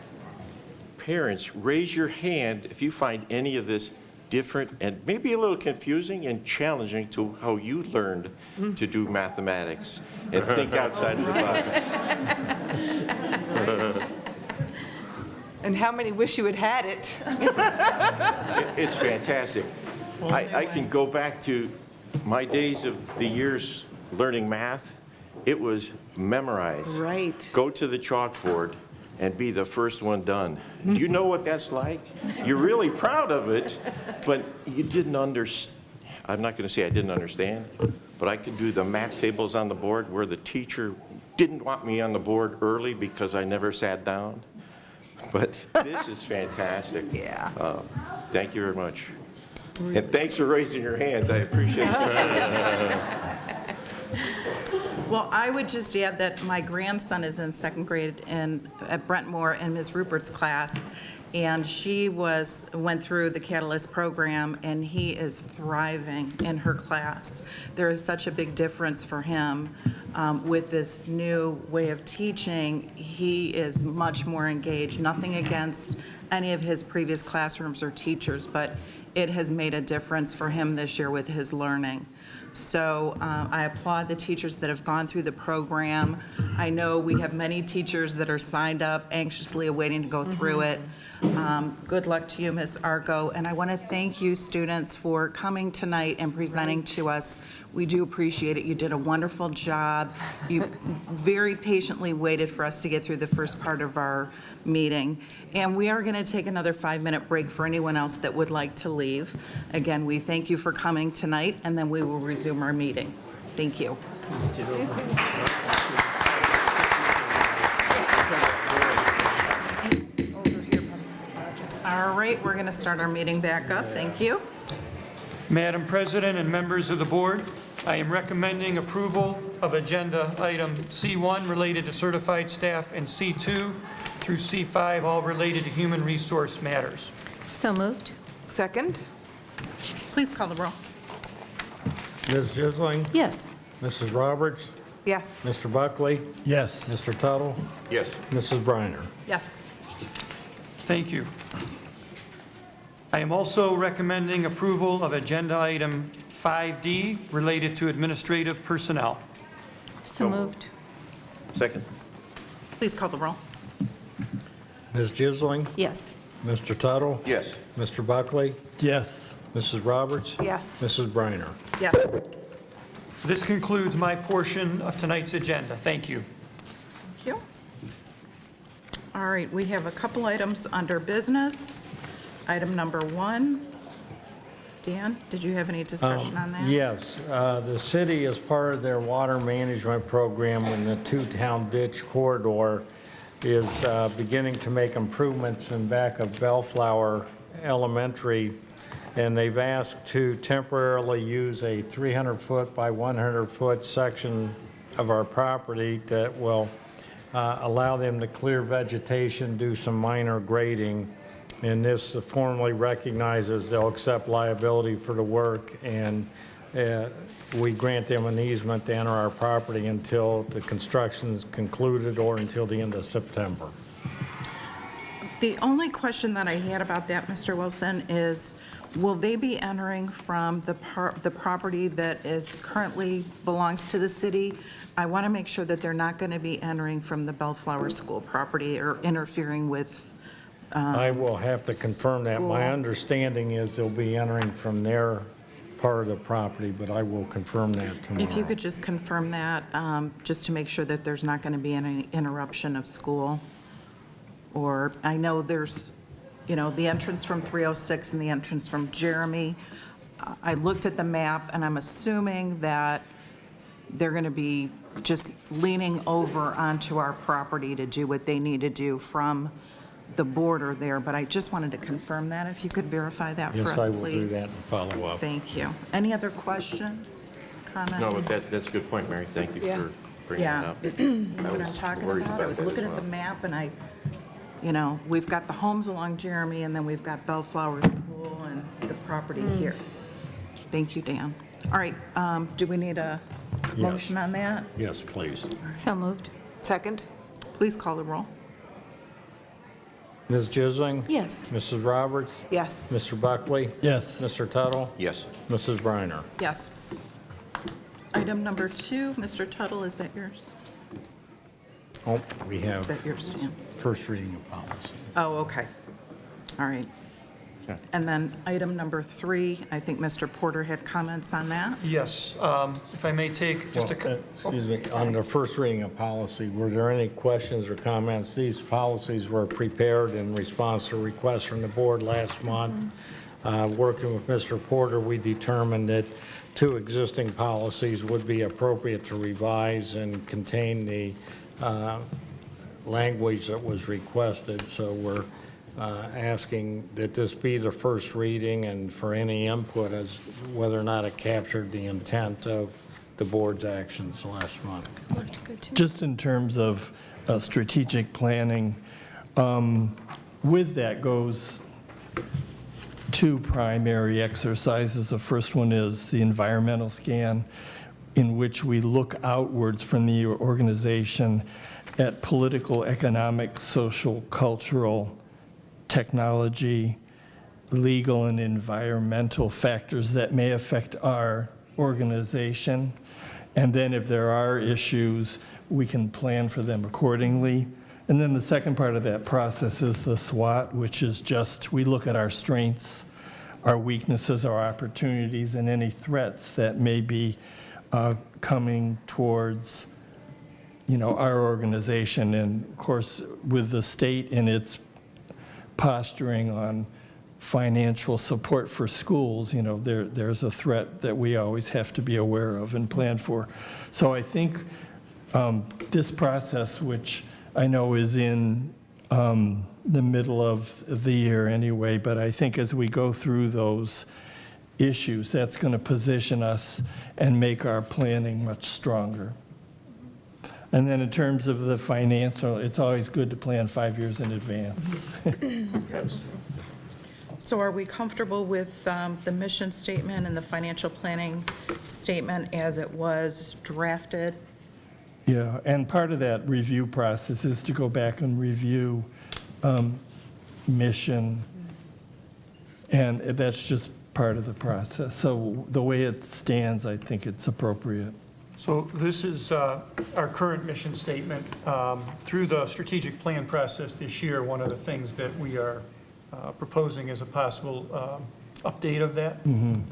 parents, raise your hand if you find any of this different and maybe a little confusing and challenging to how you learned to do mathematics and think outside of the box. And how many wish you had had it? It's fantastic. I can go back to my days of the years learning math. It was memorize. Right. Go to the chalkboard and be the first one done. Do you know what that's like? You're really proud of it, but you didn't understand. I'm not going to say I didn't understand, but I could do the math tables on the board where the teacher didn't want me on the board early because I never sat down. But this is fantastic. Yeah. Thank you very much. And thanks for raising your hands. I appreciate it. Well, I would just add that my grandson is in second grade at Brentmore in Ms. Rupert's class, and she went through the Catalyst program, and he is thriving in her class. There is such a big difference for him with this new way of teaching. He is much more engaged. Nothing against any of his previous classrooms or teachers, but it has made a difference for him this year with his learning. So I applaud the teachers that have gone through the program. I know we have many teachers that are signed up, anxiously awaiting to go through it. Good luck to you, Ms. Arco. And I want to thank you, students, for coming tonight and presenting to us. We do appreciate it. You did a wonderful job. You very patiently waited for us to get through the first part of our meeting. And we are going to take another 5-minute break for anyone else that would like to leave. Again, we thank you for coming tonight, and then we will resume our meeting. Thank you. All right, we're going to start our meeting back up. Thank you. Madam President and members of the board, I am recommending approval of agenda item C1 related to certified staff and C2 through C5, all related to human resource matters. So moved. Second? Please call the roll. Ms. Jisling? Yes. Mrs. Roberts? Yes. Mr. Buckley? Yes. Mr. Tuttle? Yes. Mrs. Briner? Yes. Thank you. I am also recommending approval of agenda item 5D related to administrative personnel. So moved. Second. Please call the roll. Ms. Jisling? Yes. Mr. Tuttle? Yes. Mr. Buckley? Yes. Mrs. Roberts? Yes. Mrs. Briner? Yes. This concludes my portion of tonight's agenda. Thank you. Thank you. All right, we have a couple items under business. Item number 1. Dan, did you have any discussion on that? Yes. The city, as part of their water management program in the two-town ditch corridor, is beginning to make improvements in back of Bellflower Elementary, and they've asked to temporarily use a 300-foot by 100-foot section of our property that will allow them to clear vegetation, do some minor grading, and this formally recognizes they'll accept liability for the work, and we grant them an easement to enter our property until the construction is concluded or until the end of September. The only question that I had about that, Mr. Wilson, is will they be entering from the property that is currently belongs to the city? I want to make sure that they're not going to be entering from the Bellflower School property or interfering with. I will have to confirm that. My understanding is they'll be entering from their part of the property, but I will confirm that tomorrow. If you could just confirm that, just to make sure that there's not going to be any interruption of school. Or I know there's, you know, the entrance from 306 and the entrance from Jeremy. I looked at the map, and I'm assuming that they're going to be just leaning over onto our property to do what they need to do from the border there, but I just wanted to confirm that. If you could verify that for us, please. Yes, I will do that and follow up. Thank you. Any other questions, comments? No, but that's a good point, Mary. Thank you for bringing that Yeah, up. you know what I'm talking about? I was looking at the map, and you know, we've got the homes along Jeremy, and then we've got Bellflower School and the property here. Thank you, Dan. All right, do we need a motion on that? Yes, please. So moved. Second? Please call the roll. Ms. Jisling? Yes. Mrs. Roberts? Yes. Mr. Buckley? Yes. Mr. Tuttle? Yes. Mrs. Briner? Yes. Item number 2, Mr. Tuttle, is that yours? Oh, we Is have that yours, Dan? first reading of policy. Oh, okay. All right. And then item number 3, I think Mr. Porter had comments on that. Yes, if I may take just a... Excuse me, on the first reading of policy, were there any questions or comments? These policies were prepared in response to requests from the board last month. Working with Mr. Porter, we determined that 2 existing policies would be appropriate to revise and contain the language that was requested. So we're asking that this be the first reading and for any input as whether or not it captured the intent of the board's actions last month. Just in terms of strategic planning, with that goes 2 primary exercises. The first one is the environmental scan, in which we look outwards from the organization at political, economic, social, cultural, technology, legal, and environmental factors that may affect our organization. And then if there are issues, we can plan for them accordingly. And then the second part of that process is the SWOT, which is just, we look at our strengths, our weaknesses, our opportunities, and any threats that may be coming towards, our organization. And of course, with the state and its posturing on financial support for schools, there's a threat that we always have to be aware of and plan for. So I think this process, which I know is in the middle of the year anyway, but I think as we go through those issues, that's going to position us and make our planning much stronger. And then in terms of the financial, it's always good to plan 5 years in advance. So are we comfortable with the mission statement and the financial planning statement as it was drafted? Yeah, and part of that review process is to go back and review mission, and that's just part of the process. So the way it stands, I think it's appropriate. So this is our current mission statement. Through the strategic plan process this year, one of the things that we are proposing is a possible update of that.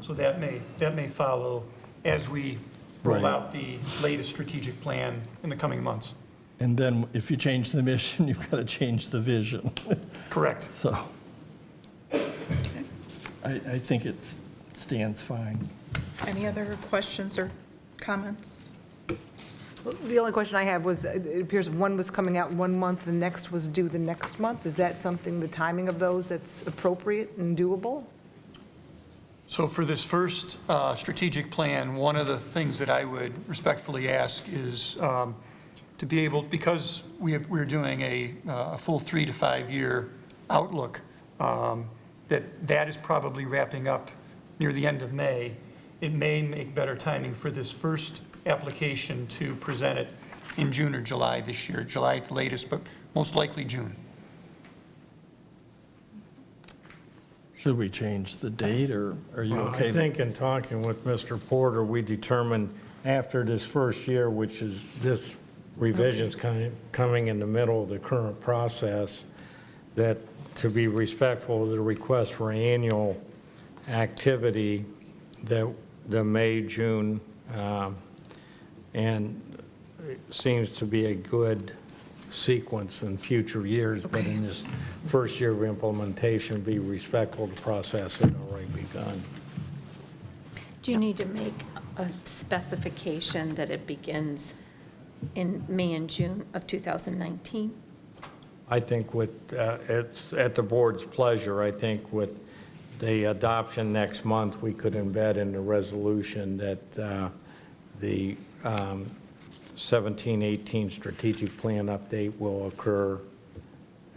So that may follow as we roll out the latest strategic plan in the coming months. And then if you change the mission, you've got to change the vision. Correct. So I think it stands fine. Any other questions or comments? The only question I have was, it appears one was coming out in 1 month, the next was due the next month. Is that something, the timing of those, that's appropriate and doable? So for this first strategic plan, one of the things that I would respectfully ask is to be able, because we're doing a full 3 to 5 year outlook, that is probably wrapping up near the end of May. It may make better timing for this first application to present it in June or July this year. July at the latest, but most likely June. Should we change the date, or are you okay? I think in talking with Mr. Porter, we determined after this first year, which is this revision's coming in the middle of the current process, that to be respectful of the request for annual activity, that the May, June, and it seems to be a good sequence in future years, but in this first year of implementation, be respectful of the process that already begun. Do you need to make a specification that it begins in May and June of 2019? I think it's at the board's pleasure. I think with the adoption next month, we could embed in the resolution that the 17-18 strategic plan update will occur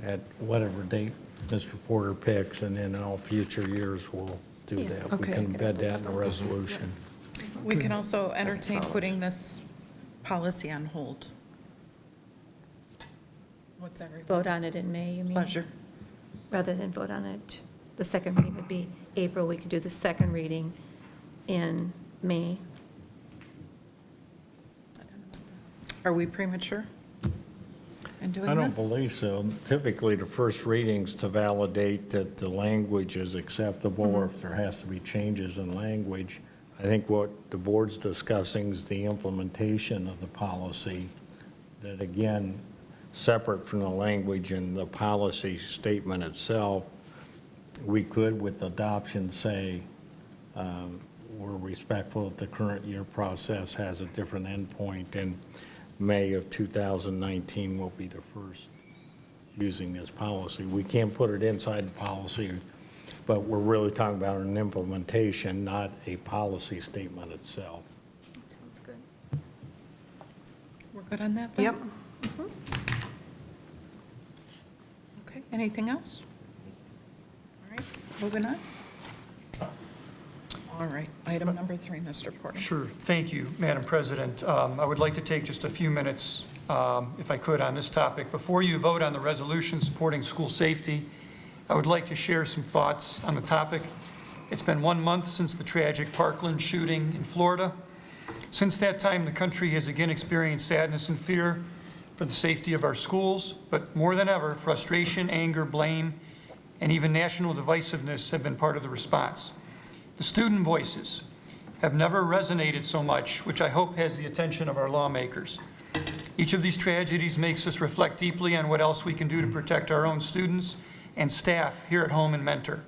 at whatever date Mr. Porter picks, and in all future years we'll do that. We can embed that in the resolution. We can also entertain putting this policy on hold. What's everybody's Vote on it in May, you mean? pleasure? Rather than vote on it, the second reading would be April, we could do the second reading in May. Are we premature in doing I this? don't believe so. Typically, the first readings to validate that the language is acceptable, or if there has to be changes in language. I think what the board's discussing is the implementation of the policy, that again, separate from the language in the policy statement itself, we could, with adoption, say we're respectful that the current year process has a different endpoint, and May of 2019 will be the first using this policy. We can't put it inside the policy, but we're really talking about an implementation, not a policy statement itself. Sounds good. We're good on that then? Yep. Okay, anything else? All right, moving on. All right, item number 3, Mr. Porter. Sure. Thank you, Madam President. I would like to take just a few minutes, if I could, on this topic. Before you vote on the resolution supporting school safety, I would like to share some thoughts on the topic. It's been 1 month since the tragic Parkland shooting in Florida. Since that time, the country has again experienced sadness and fear for the safety of our schools, but more than ever, frustration, anger, blame, and even national divisiveness have been part of the response. The student voices have never resonated so much, which I hope has the attention of our lawmakers. Each of these tragedies makes us reflect deeply on what else we can do to protect our own students and staff here at home in Mentor.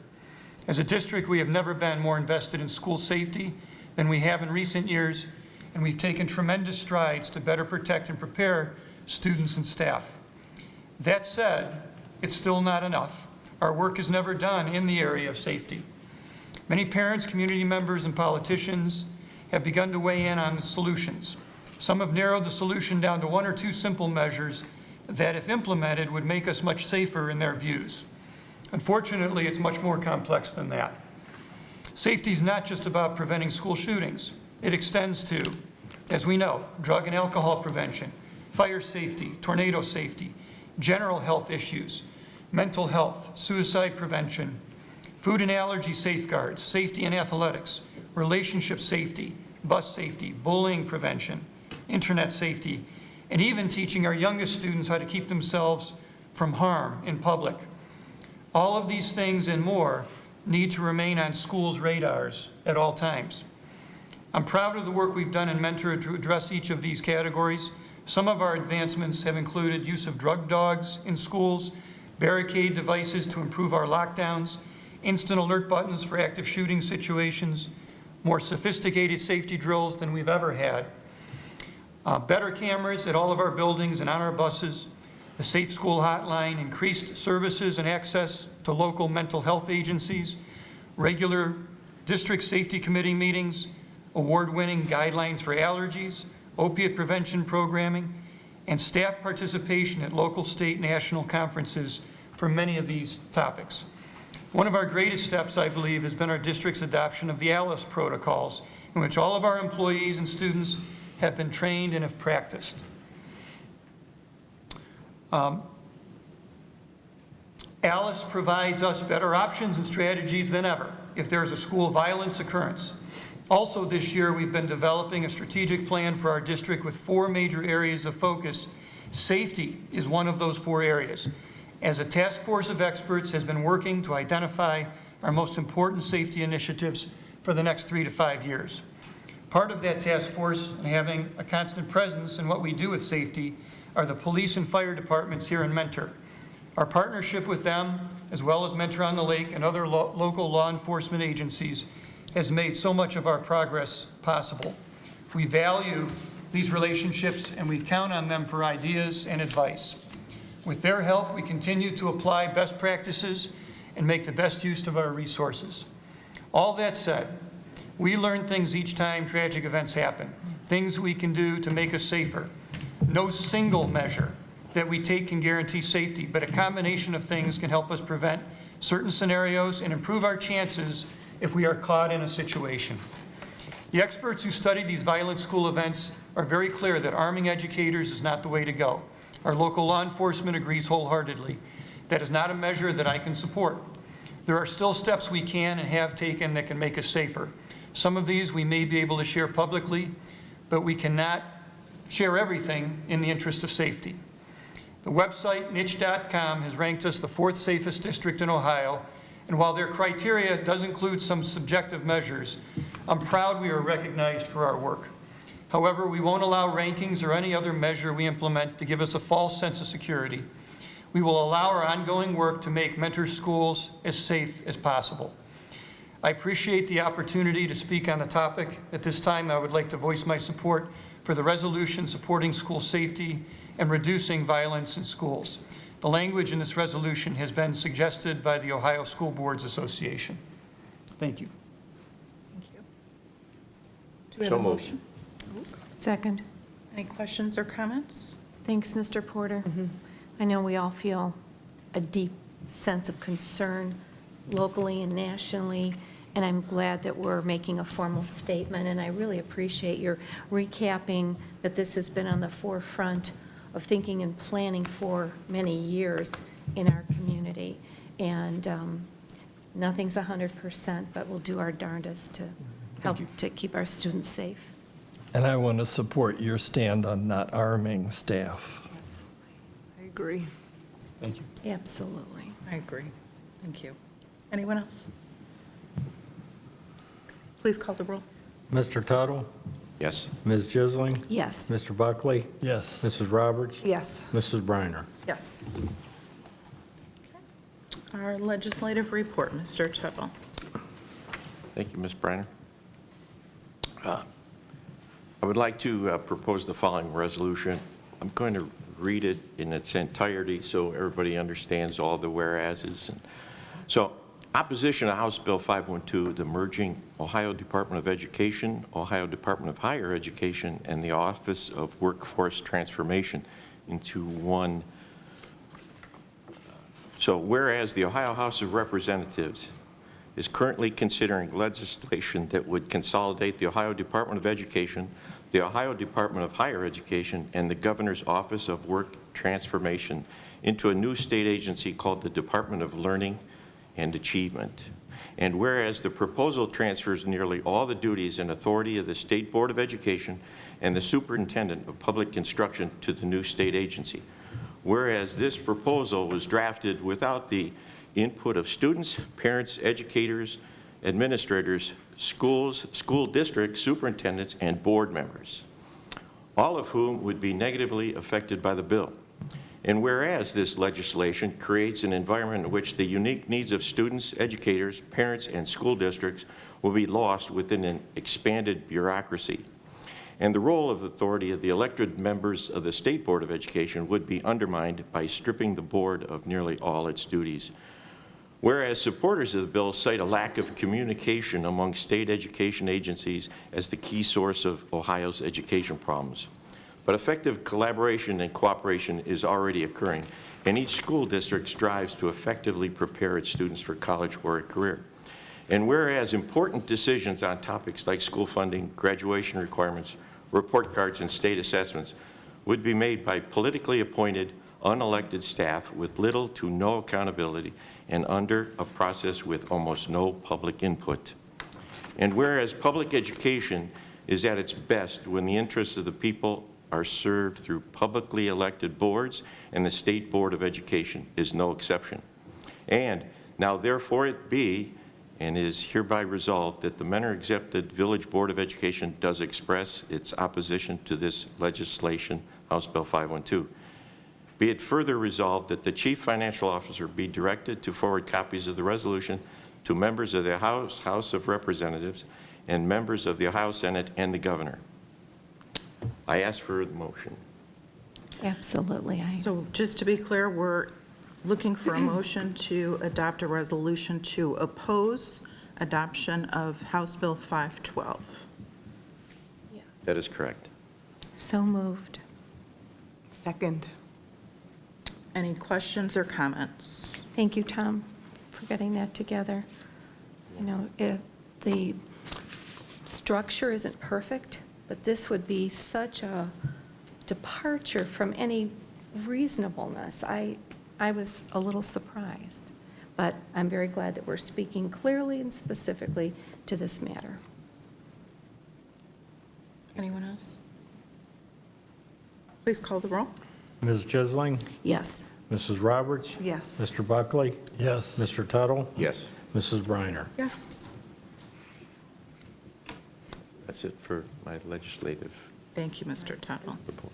As a district, we have never been more invested in school safety than we have in recent years, and we've taken tremendous strides to better protect and prepare students and staff. That said, it's still not enough. Our work is never done in the area of safety. Many parents, community members, and politicians have begun to weigh in on the solutions. Some have narrowed the solution down to 1 or 2 simple measures that, if implemented, would make us much safer in their views. Unfortunately, it's much more complex than that. Safety is not just about preventing school shootings. It extends to, as we know, drug and alcohol prevention, fire safety, tornado safety, general health issues, mental health, suicide prevention, food and allergy safeguards, safety in athletics, relationship safety, bus safety, bullying prevention, internet safety, and even teaching our youngest students how to keep themselves from harm in public. All of these things and more need to remain on schools' radars at all times. I'm proud of the work we've done in Mentor to address each of these categories. Some of our advancements have included use of drug dogs in schools, barricade devices to improve our lockdowns, instant alert buttons for active shooting situations, more sophisticated safety drills than we've ever had, better cameras at all of our buildings and on our buses, the Safe School Hotline, increased services and access to local mental health agencies, regular district safety committee meetings, award-winning guidelines for allergies, opiate prevention programming, and staff participation at local, state, national conferences for many of these topics. One of our greatest steps, I believe, has been our district's adoption of the ALICE protocols, in which all of our employees and students have been trained and have practiced. ALICE provides us better options and strategies than ever if there is a school violence occurrence. Also this year, we've been developing a strategic plan for our district with 4 major areas of focus. Safety is one of those 4 areas, as a task force of experts has been working to identify our most important safety initiatives for the next 3 to 5 years. Part of that task force and having a constant presence in what we do with safety are the police and fire departments here in Mentor. Our partnership with them, as well as Mentor on the Lake and other local law enforcement agencies, has made so much of our progress possible. We value these relationships and we count on them for ideas and advice. With their help, we continue to apply best practices and make the best use of our resources. All that said, we learn things each time tragic events happen, things we can do to make us safer. No single measure that we take can guarantee safety, but a combination of things can help us prevent certain scenarios and improve our chances if we are caught in a situation. The experts who study these violent school events are very clear that arming educators is not the way to go. Our local law enforcement agrees wholeheartedly. That is not a measure that I can support. There are still steps we can and have taken that can make us safer. Some of these we may be able to share publicly, but we cannot share everything in the interest of safety. The website niche.com has ranked us the 4th safest district in Ohio, and while their criteria does include some subjective measures, I'm proud we are recognized for our work. However, we won't allow rankings or any other measure we implement to give us a false sense of security. We will allow our ongoing work to make Mentor schools as safe as possible. I appreciate the opportunity to speak on the topic. At this time, I would like to voice my support for the resolution supporting school safety and reducing violence in schools. The language in this resolution has been suggested by the Ohio School Boards Association. Thank you. Thank you. Do we have So a moved. motion? Second. Any questions or comments? Thanks, Mr. Porter. I know we all feel a deep sense of concern locally and nationally, and I'm glad that we're making a formal statement, and I really appreciate your recapping that this has been on the forefront of thinking and planning for many years in our community. And Nothing's 100%, but we'll do our darndest to help to keep our students safe. And I want to support your stand on not arming staff. I agree. Thank you. Absolutely. I agree. Thank you. Anyone else? Please call the roll. Mr. Tuttle? Yes. Ms. Jisling? Yes. Mr. Buckley? Yes. Mrs. Roberts? Yes. Mrs. Briner? Yes. Our legislative report, Mr. Tuttle. Thank you, Ms. Briner. I would like to propose the following resolution. I'm going to read it in its entirety so everybody understands all the whereases. So, opposition to House Bill 512, the merging Ohio Department of Education, Ohio Department of Higher Education, and the Office of Workforce Transformation into one. So, whereas the Ohio House of Representatives is currently considering legislation that would consolidate the Ohio Department of Education, the Ohio Department of Higher Education, and the Governor's Office of Work Transformation into a new state agency called the Department of Learning and Achievement. And whereas the proposal transfers nearly all the duties and authority of the State Board of Education and the Superintendent of Public Instruction to the new state agency. Whereas this proposal was drafted without the input of students, parents, educators, administrators, schools, school districts, superintendents, and board members, all of whom would be negatively affected by the bill. And whereas this legislation creates an environment in which the unique needs of students, educators, parents, and school districts will be lost within an expanded bureaucracy, and the role of authority of the elected members of the State Board of Education would be undermined by stripping the board of nearly all its duties. Whereas supporters of the bill cite a lack of communication among state education agencies as the key source of Ohio's education problems. But effective collaboration and cooperation is already occurring, and each school district strives to effectively prepare its students for college or a career. And whereas important decisions on topics like school funding, graduation requirements, report cards, and state assessments would be made by politically appointed, unelected staff with little to no accountability and under a process with almost no public input. And whereas public education is at its best when the interests of the people are served through publicly elected boards, and the State Board of Education is no exception. And now therefore it be, and is hereby resolved, that the Mentor-accepted Village Board of Education does express its opposition to this legislation, House Bill 512. Be it further resolved that the Chief Financial Officer be directed to forward copies of the resolution to members of the House of Representatives and members of the Ohio Senate and the Governor. I ask for the motion. Absolutely. So just to be clear, we're looking for a motion to adopt a resolution to oppose adoption of House Bill 512. That is correct. So moved. Second. Any questions or comments? Thank you, Tom, for getting that together. You know, the structure isn't perfect, but this would be such a departure from any reasonableness. I was a little surprised, but I'm very glad that we're speaking clearly and specifically to this matter. Anyone else? Please call the roll. Ms. Jisling? Yes. Mrs. Roberts? Yes. Mr. Buckley? Yes. Mr. Tuttle? Yes. Mrs. Briner? Yes. That's it for my legislative Thank you, Mr. Tuttle. report.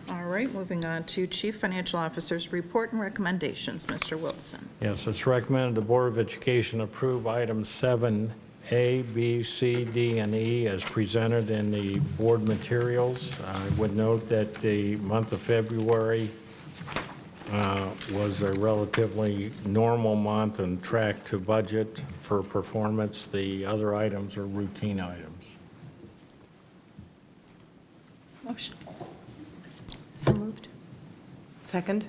All right, moving on to Chief Financial Officer's report and recommendations. Mr. Wilson. Yes, it's recommended the Board of Education approve items 7A, B, C, D, and E as presented in the board materials. I would note that the month of February was a relatively normal month and tracked to budget for performance. The other items are routine items. Motion. So moved. Second.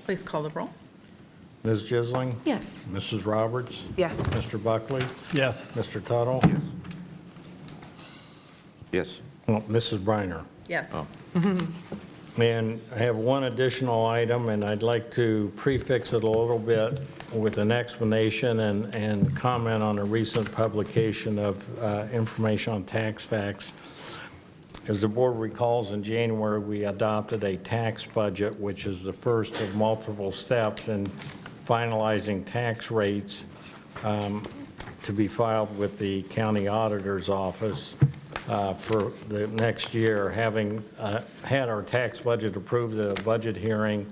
Please call the roll. Ms. Jisling? Yes. Mrs. Roberts? Yes. Mr. Buckley? Yes. Mr. Tuttle? Yes. Well, Mrs. Briner? Yes. Oh. And I have one additional item, and I'd like to prefix it a little bit with an explanation and comment on a recent publication of information on tax facts. As the board recalls, in January, we adopted a tax budget, which is the first of multiple steps in finalizing tax rates to be filed with the county auditor's office for the next year. Having had our tax budget approved at a budget hearing,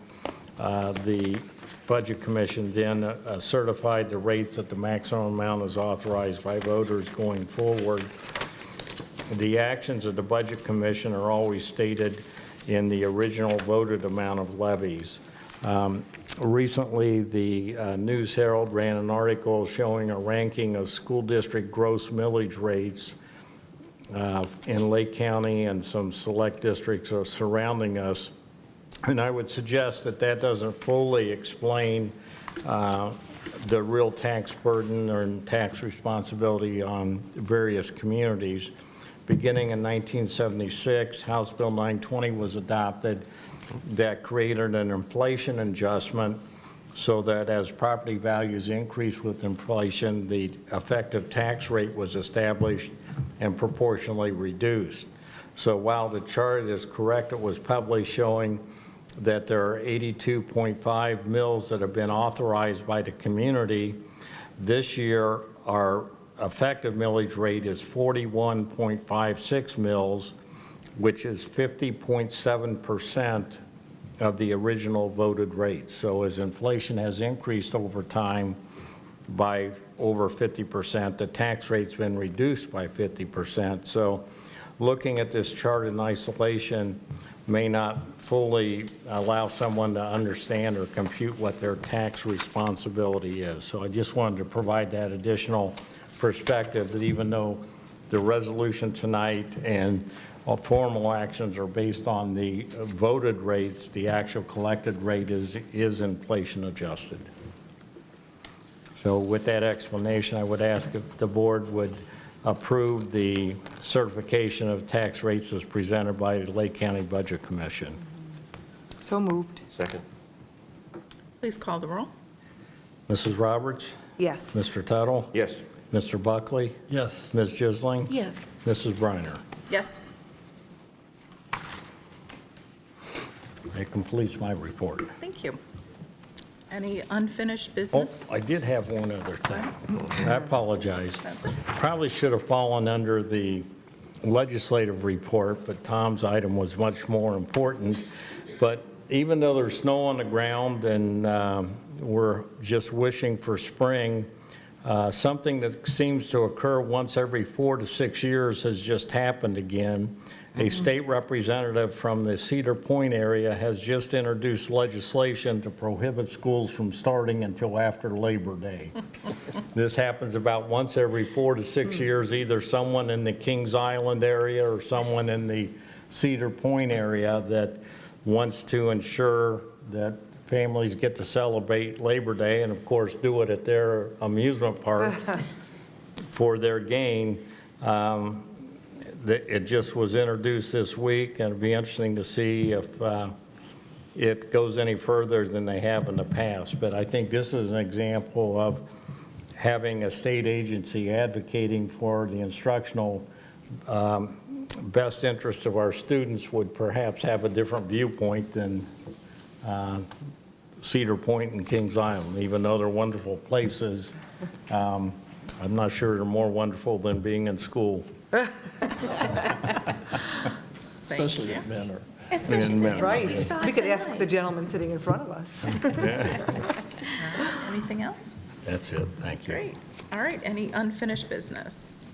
the Budget Commission then certified the rates at the maximum amount as authorized by voters going forward. The actions of the Budget Commission are always stated in the original voted amount of levies. Recently, the News Herald ran an article showing a ranking of school district gross millage rates in Lake County and some select districts surrounding us. And I would suggest that that doesn't fully explain the real tax burden or tax responsibility on various communities. Beginning in 1976, House Bill 920 was adopted that created an inflation adjustment so that as property values increased with inflation, the effective tax rate was established and proportionally reduced. So while the chart is correct, it was published showing that there are 82.5 mills that have been authorized by the community. This year, our effective millage rate is 41.56 mills, which is 50.7% of the original voted rate. So as inflation has increased over time by over 50%, the tax rate's been reduced by 50%. So looking at this chart in isolation may not fully allow someone to understand or compute what their tax responsibility is. So I just wanted to provide that additional perspective that even though the resolution tonight and all formal actions are based on the voted rates, the actual collected rate is inflation adjusted. So with that explanation, I would ask if the board would approve the certification of tax rates as presented by the Lake County Budget Commission. So moved. Second. Please call the roll. Mrs. Roberts? Yes. Mr. Tuttle? Yes. Mr. Buckley? Yes. Ms. Jisling? Yes. Mrs. Briner? Yes. That completes my report. Thank you. Any unfinished Oh, business? I did have one other thing. I apologize. Probably should have fallen under the legislative report, but Tom's item was much more important. But even though there's snow on the ground and we're just wishing for spring, something that seems to occur once every 4 to 6 years has just happened again. A state representative from the Cedar Point area has just introduced legislation to prohibit schools from starting until after Labor Day. This happens about once every 4 to 6 years, either someone in the Kings Island area or someone in the Cedar Point area that wants to ensure that families get to celebrate Labor Day and, of course, do it at their amusement parks for their gain. It just was introduced this week, and it'd be interesting to see if it goes any further than they have in the past. But I think this is an example of having a state agency advocating for the instructional best interest of our students would perhaps have a different viewpoint than Cedar Point and Kings Island. Even though they're wonderful places, I'm not sure they're more wonderful than being in school. Especially in Manor. Especially In in Manor. Right. what we saw We could ask tonight. the gentleman sitting in front of us. Anything else? That's it, thank you. Great. All right, any unfinished business?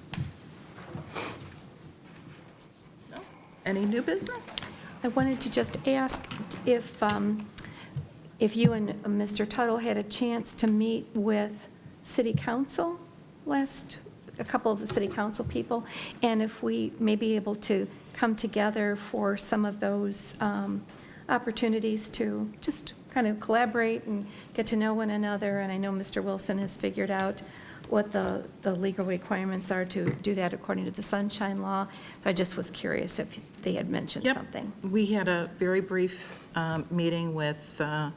No? Any new business? I wanted to just ask if you and Mr. Tuttle had a chance to meet with City Council a couple of the City Council people, and if we may be able to come together for some of those opportunities to just kind of collaborate and get to know one another. And I know Mr. Wilson has figured out what the legal requirements are to do that according to the Sunshine Law. So I just was curious if they had mentioned Yep. something. We had a very brief meeting with a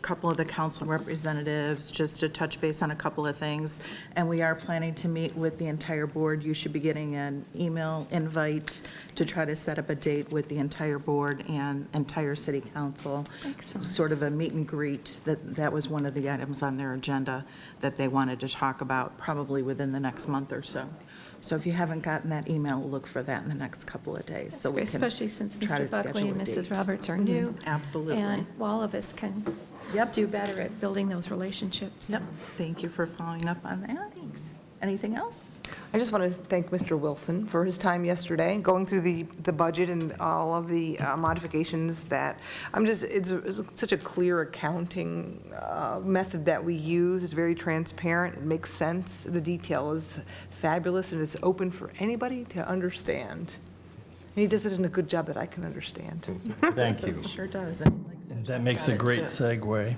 couple of the council representatives, just to touch base on a couple of things. And we are planning to meet with the entire board. You should be getting an email invite to try to set up a date with the entire board and entire city council. Excellent. Sort of a meet and greet. That was one of the items on their agenda that they wanted to talk about, probably within the next month or so. So if you haven't gotten that email, look for that in the next couple of days. So we can Especially since try to Mr. Buckley schedule and a Mrs. date. Roberts are new. Absolutely. And all of us can do better at building those relationships. Yep, thank you for following up on that. Thanks. Anything else? I just want to thank Mr. Wilson for his time yesterday, going through the budget and all of the modifications that, it's such a clear accounting method that we use. It's very transparent, it makes sense, the detail is fabulous, and it's open for anybody to understand. And he does it in a good job that I can understand. Thank you. Sure does. That makes a great segue.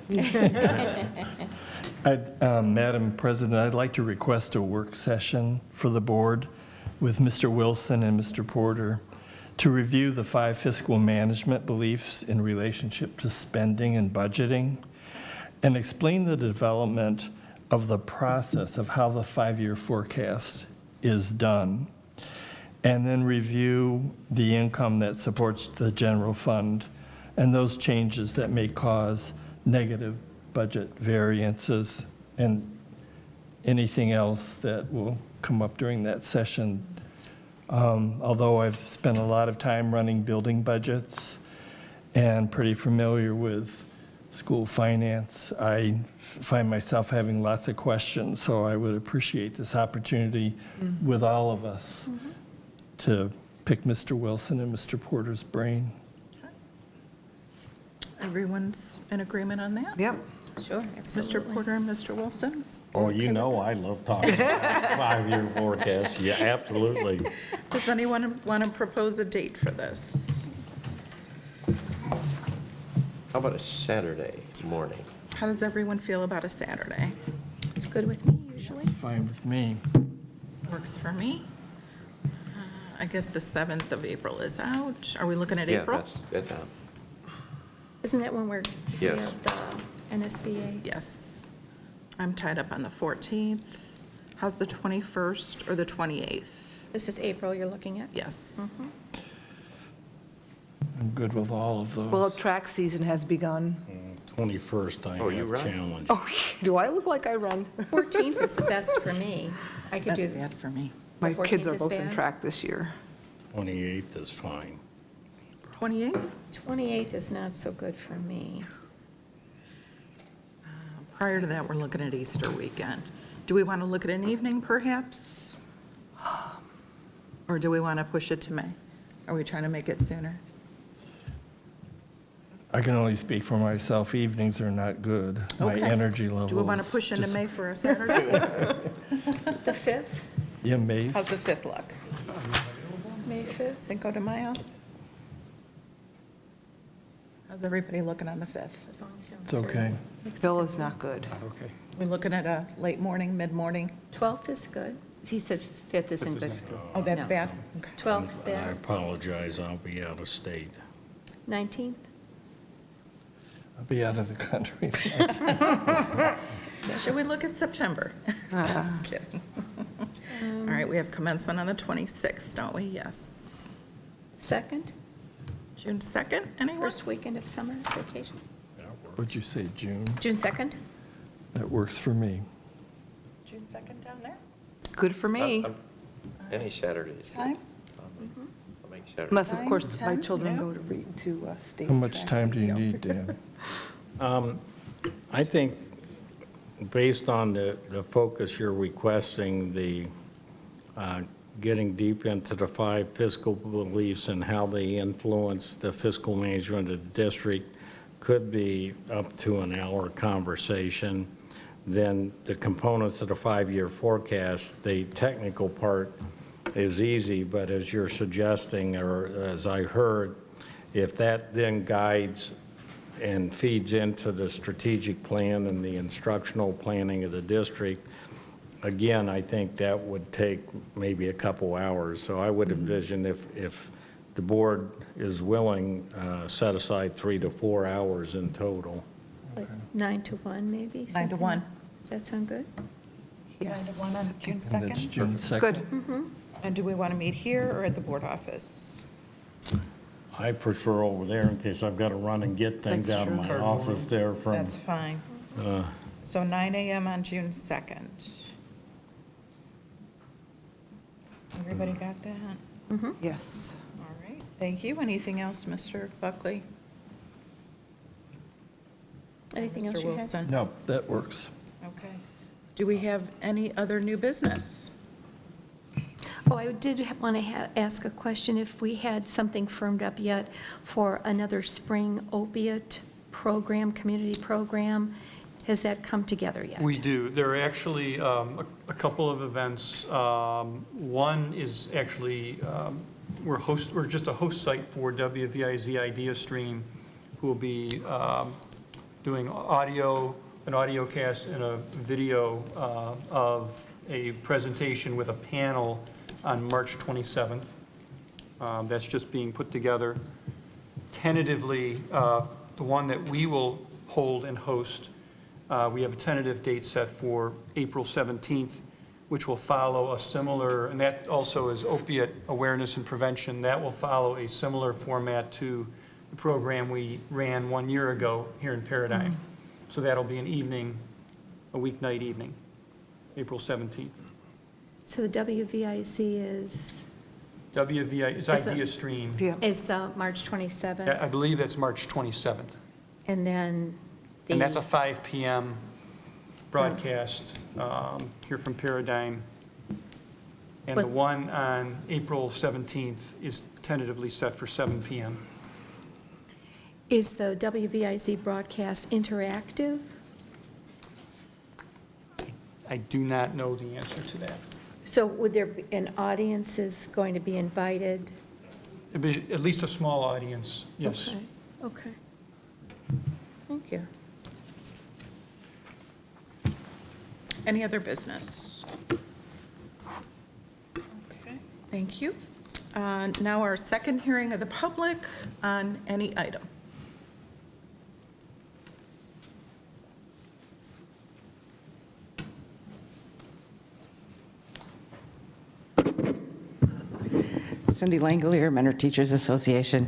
Madam President, I'd like to request a work session for the board with Mr. Wilson and Mr. Porter to review the 5 fiscal management beliefs in relationship to spending and budgeting, and explain the development of the process of how the 5-year forecast is done, and then review the income that supports the general fund and those changes that may cause negative budget variances and anything else that will come up during that session. Although I've spent a lot of time running building budgets and pretty familiar with school finance, I find myself having lots of questions, so I would appreciate this opportunity with all of us to pick Mr. Wilson and Mr. Porter's brain. Everyone's in agreement on that? Yep. Sure, Mr. Porter and Mr. Wilson? Oh, you know I love talking about 5-year forecast. Yeah, absolutely. Does anyone want to propose a date for this? How about a Saturday morning? How does everyone feel about a Saturday? It's good with me usually. It's fine with me. Works for me. I guess the 7th of April is out. Are we looking at April? Yeah, that's out. Isn't that when we Yes. have the NSBA? Yes. I'm tied up on the 14th. How's the 21st or the 28th? This is April you're looking at? Yes. I'm good with all of those. Well, track season has begun. 21st, I Oh, you have run? challenge. Oh, do I look like I run? 14th is the best for me. I could That's do, bad for me. My The kids 14th are is both in bad? track this year. 28th is fine. 28th? 28th is not so good for me. Prior to that, we're looking at Easter weekend. Do we want to look at an evening perhaps? Or do we want to push it to May? Are we trying to make it sooner? I can only speak for myself. Evenings are not good. My Okay. energy level Do we want to is push into just- May for a Saturday? The 5th, Yeah, Maze. How's the 5th look? May 5th? Cinco de Mayo? How's everybody looking on the 5th? As long as you don't It's okay. Bill is not good. Okay. We looking at a late morning, mid-morning? 12th is good. He said 5th isn't good. Oh, that's No. bad? Okay. 12th I bad. apologize, I'll be out of state. 19th? I'll be out of the country. Should we look at September? Just kidding. All right, we have commencement on the 26th, don't we? Yes. 2nd? June 2nd, anyone? First weekend of summer vacation? Would you say June? June 2nd? That works for me. June 2nd down there? Good for me. Any Saturday is good. Time? I'll make Saturday. Unless, of 9, course, my 10, children no? go to state. How much track time do you and need, Dan? I think, based on the focus you're requesting, the getting deep into the 5 fiscal beliefs and how they influence the fiscal management of the district could be up to an hour conversation. Then the components of the 5-year forecast, the technical part is easy, but as you're suggesting, or as I heard, if that then guides and feeds into the strategic plan and the instructional planning of the district. Again, I think that would take maybe a couple hours. So I would envision if the board is willing, set aside 3 to 4 hours in total. Like 9 to 1, maybe? 9 to something? 1. Does that sound good? 9 to 1 on June And that's 2nd? June 2nd. Good. And do we want to meet here or at the board office? I prefer over there in case I've got to run and get things That's out of true. my office there from, That's fine. So 9 a.m. on June 2nd. Everybody got that? Yes. All right, thank you. Anything else, Mr. Buckley? Anything else Mr. you had? Wilson? No, that works. Okay. Do we have any other new business? Oh, I did want to ask a question, if we had something firmed up yet for another spring opiate program, community program. Has that come together yet? We do. There are actually a couple of events. One is actually, we're just a host site for WVIZ Idea Stream, who will be doing an audio cast and a video of a presentation with a panel on March 27th. That's just being put together. Tentatively, the one that we will hold and host, we have a tentative date set for April 17th, which will follow a similar, and that also is opiate awareness and prevention. That will follow a similar format to the program we ran 1 year ago here in Paradigm. So that'll be an evening, a weeknight evening, April 17th. So the WVIC is WVI is Is the- Idea Stream. is the March 27th? Yeah, I believe that's March 27th. And then the... And that's a 5 PM broadcast here from Paradigm. And the What- one on April 17th is tentatively set for 7 PM. Is the WVIC broadcast interactive? I do not know the answer to that. So would there be, an audience is going to be invited? It'd be at least a small audience, yes. Okay, okay. Thank you. Any other business? Okay, thank you. Now our second hearing of the public on any item. Cindy Langolier, Mentor Teachers Association.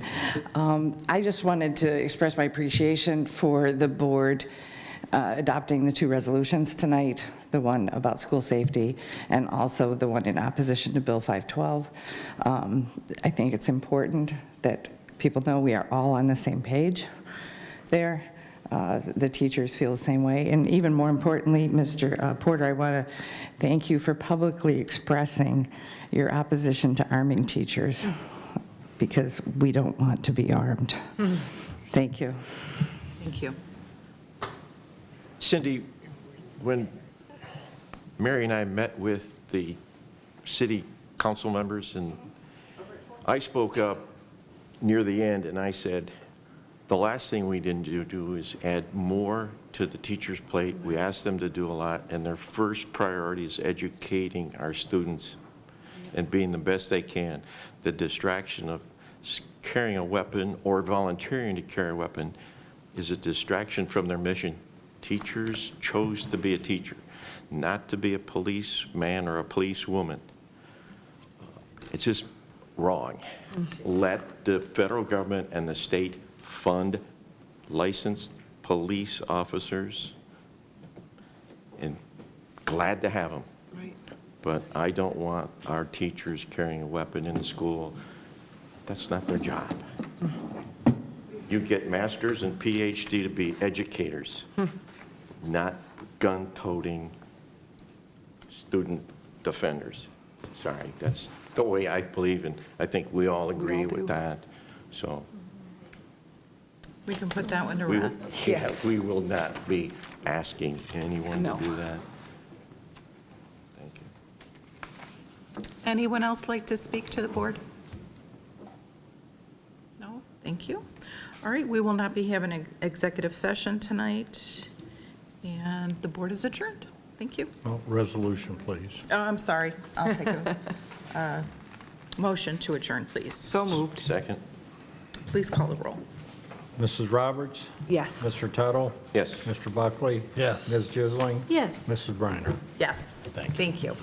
I just wanted to express my appreciation for the board adopting the 2 resolutions tonight, the one about school safety and also the one in opposition to Bill 512. I think it's important that people know we are all on the same page there. The teachers feel the same way. And even more importantly, Mr. Porter, I want to thank you for publicly expressing your opposition to arming teachers, because we don't want to be armed. Thank you. Thank you. Cindy, when Mary and I met with the city council members, and I spoke up near the end and I said, the last thing we didn't do is add more to the teacher's plate. We asked them to do a lot, and their first priority is educating our students and being the best they can. The distraction of carrying a weapon or volunteering to carry a weapon is a distraction from their mission. Teachers chose to be a teacher, not to be a policeman or a policewoman. It's just wrong. Let the federal government and the state fund licensed police officers, and glad to have them. Right. But I don't want our teachers carrying a weapon in the school. That's not their job. You get masters and PhD to be educators, not gun-toting student defenders. Sorry, that's the way I believe, and I think we all agree with that. So We can put that one to we will, rest. yeah, we will not be asking anyone to do that. Thank you. Anyone else like to speak to the board? No? Thank Thank you. All right, we will not be having an executive session tonight, and the board is adjourned. Thank you. Oh, resolution, please. Oh, I'm sorry. I'll take a motion to adjourn, please. So moved. Second? Please call the roll. Mrs. Roberts? Yes. Mr. Tuttle? Yes. Mr. Buckley? Yes. Ms. Jisling? Yes. Mrs. Briner? Yes. Thank you. Thank you.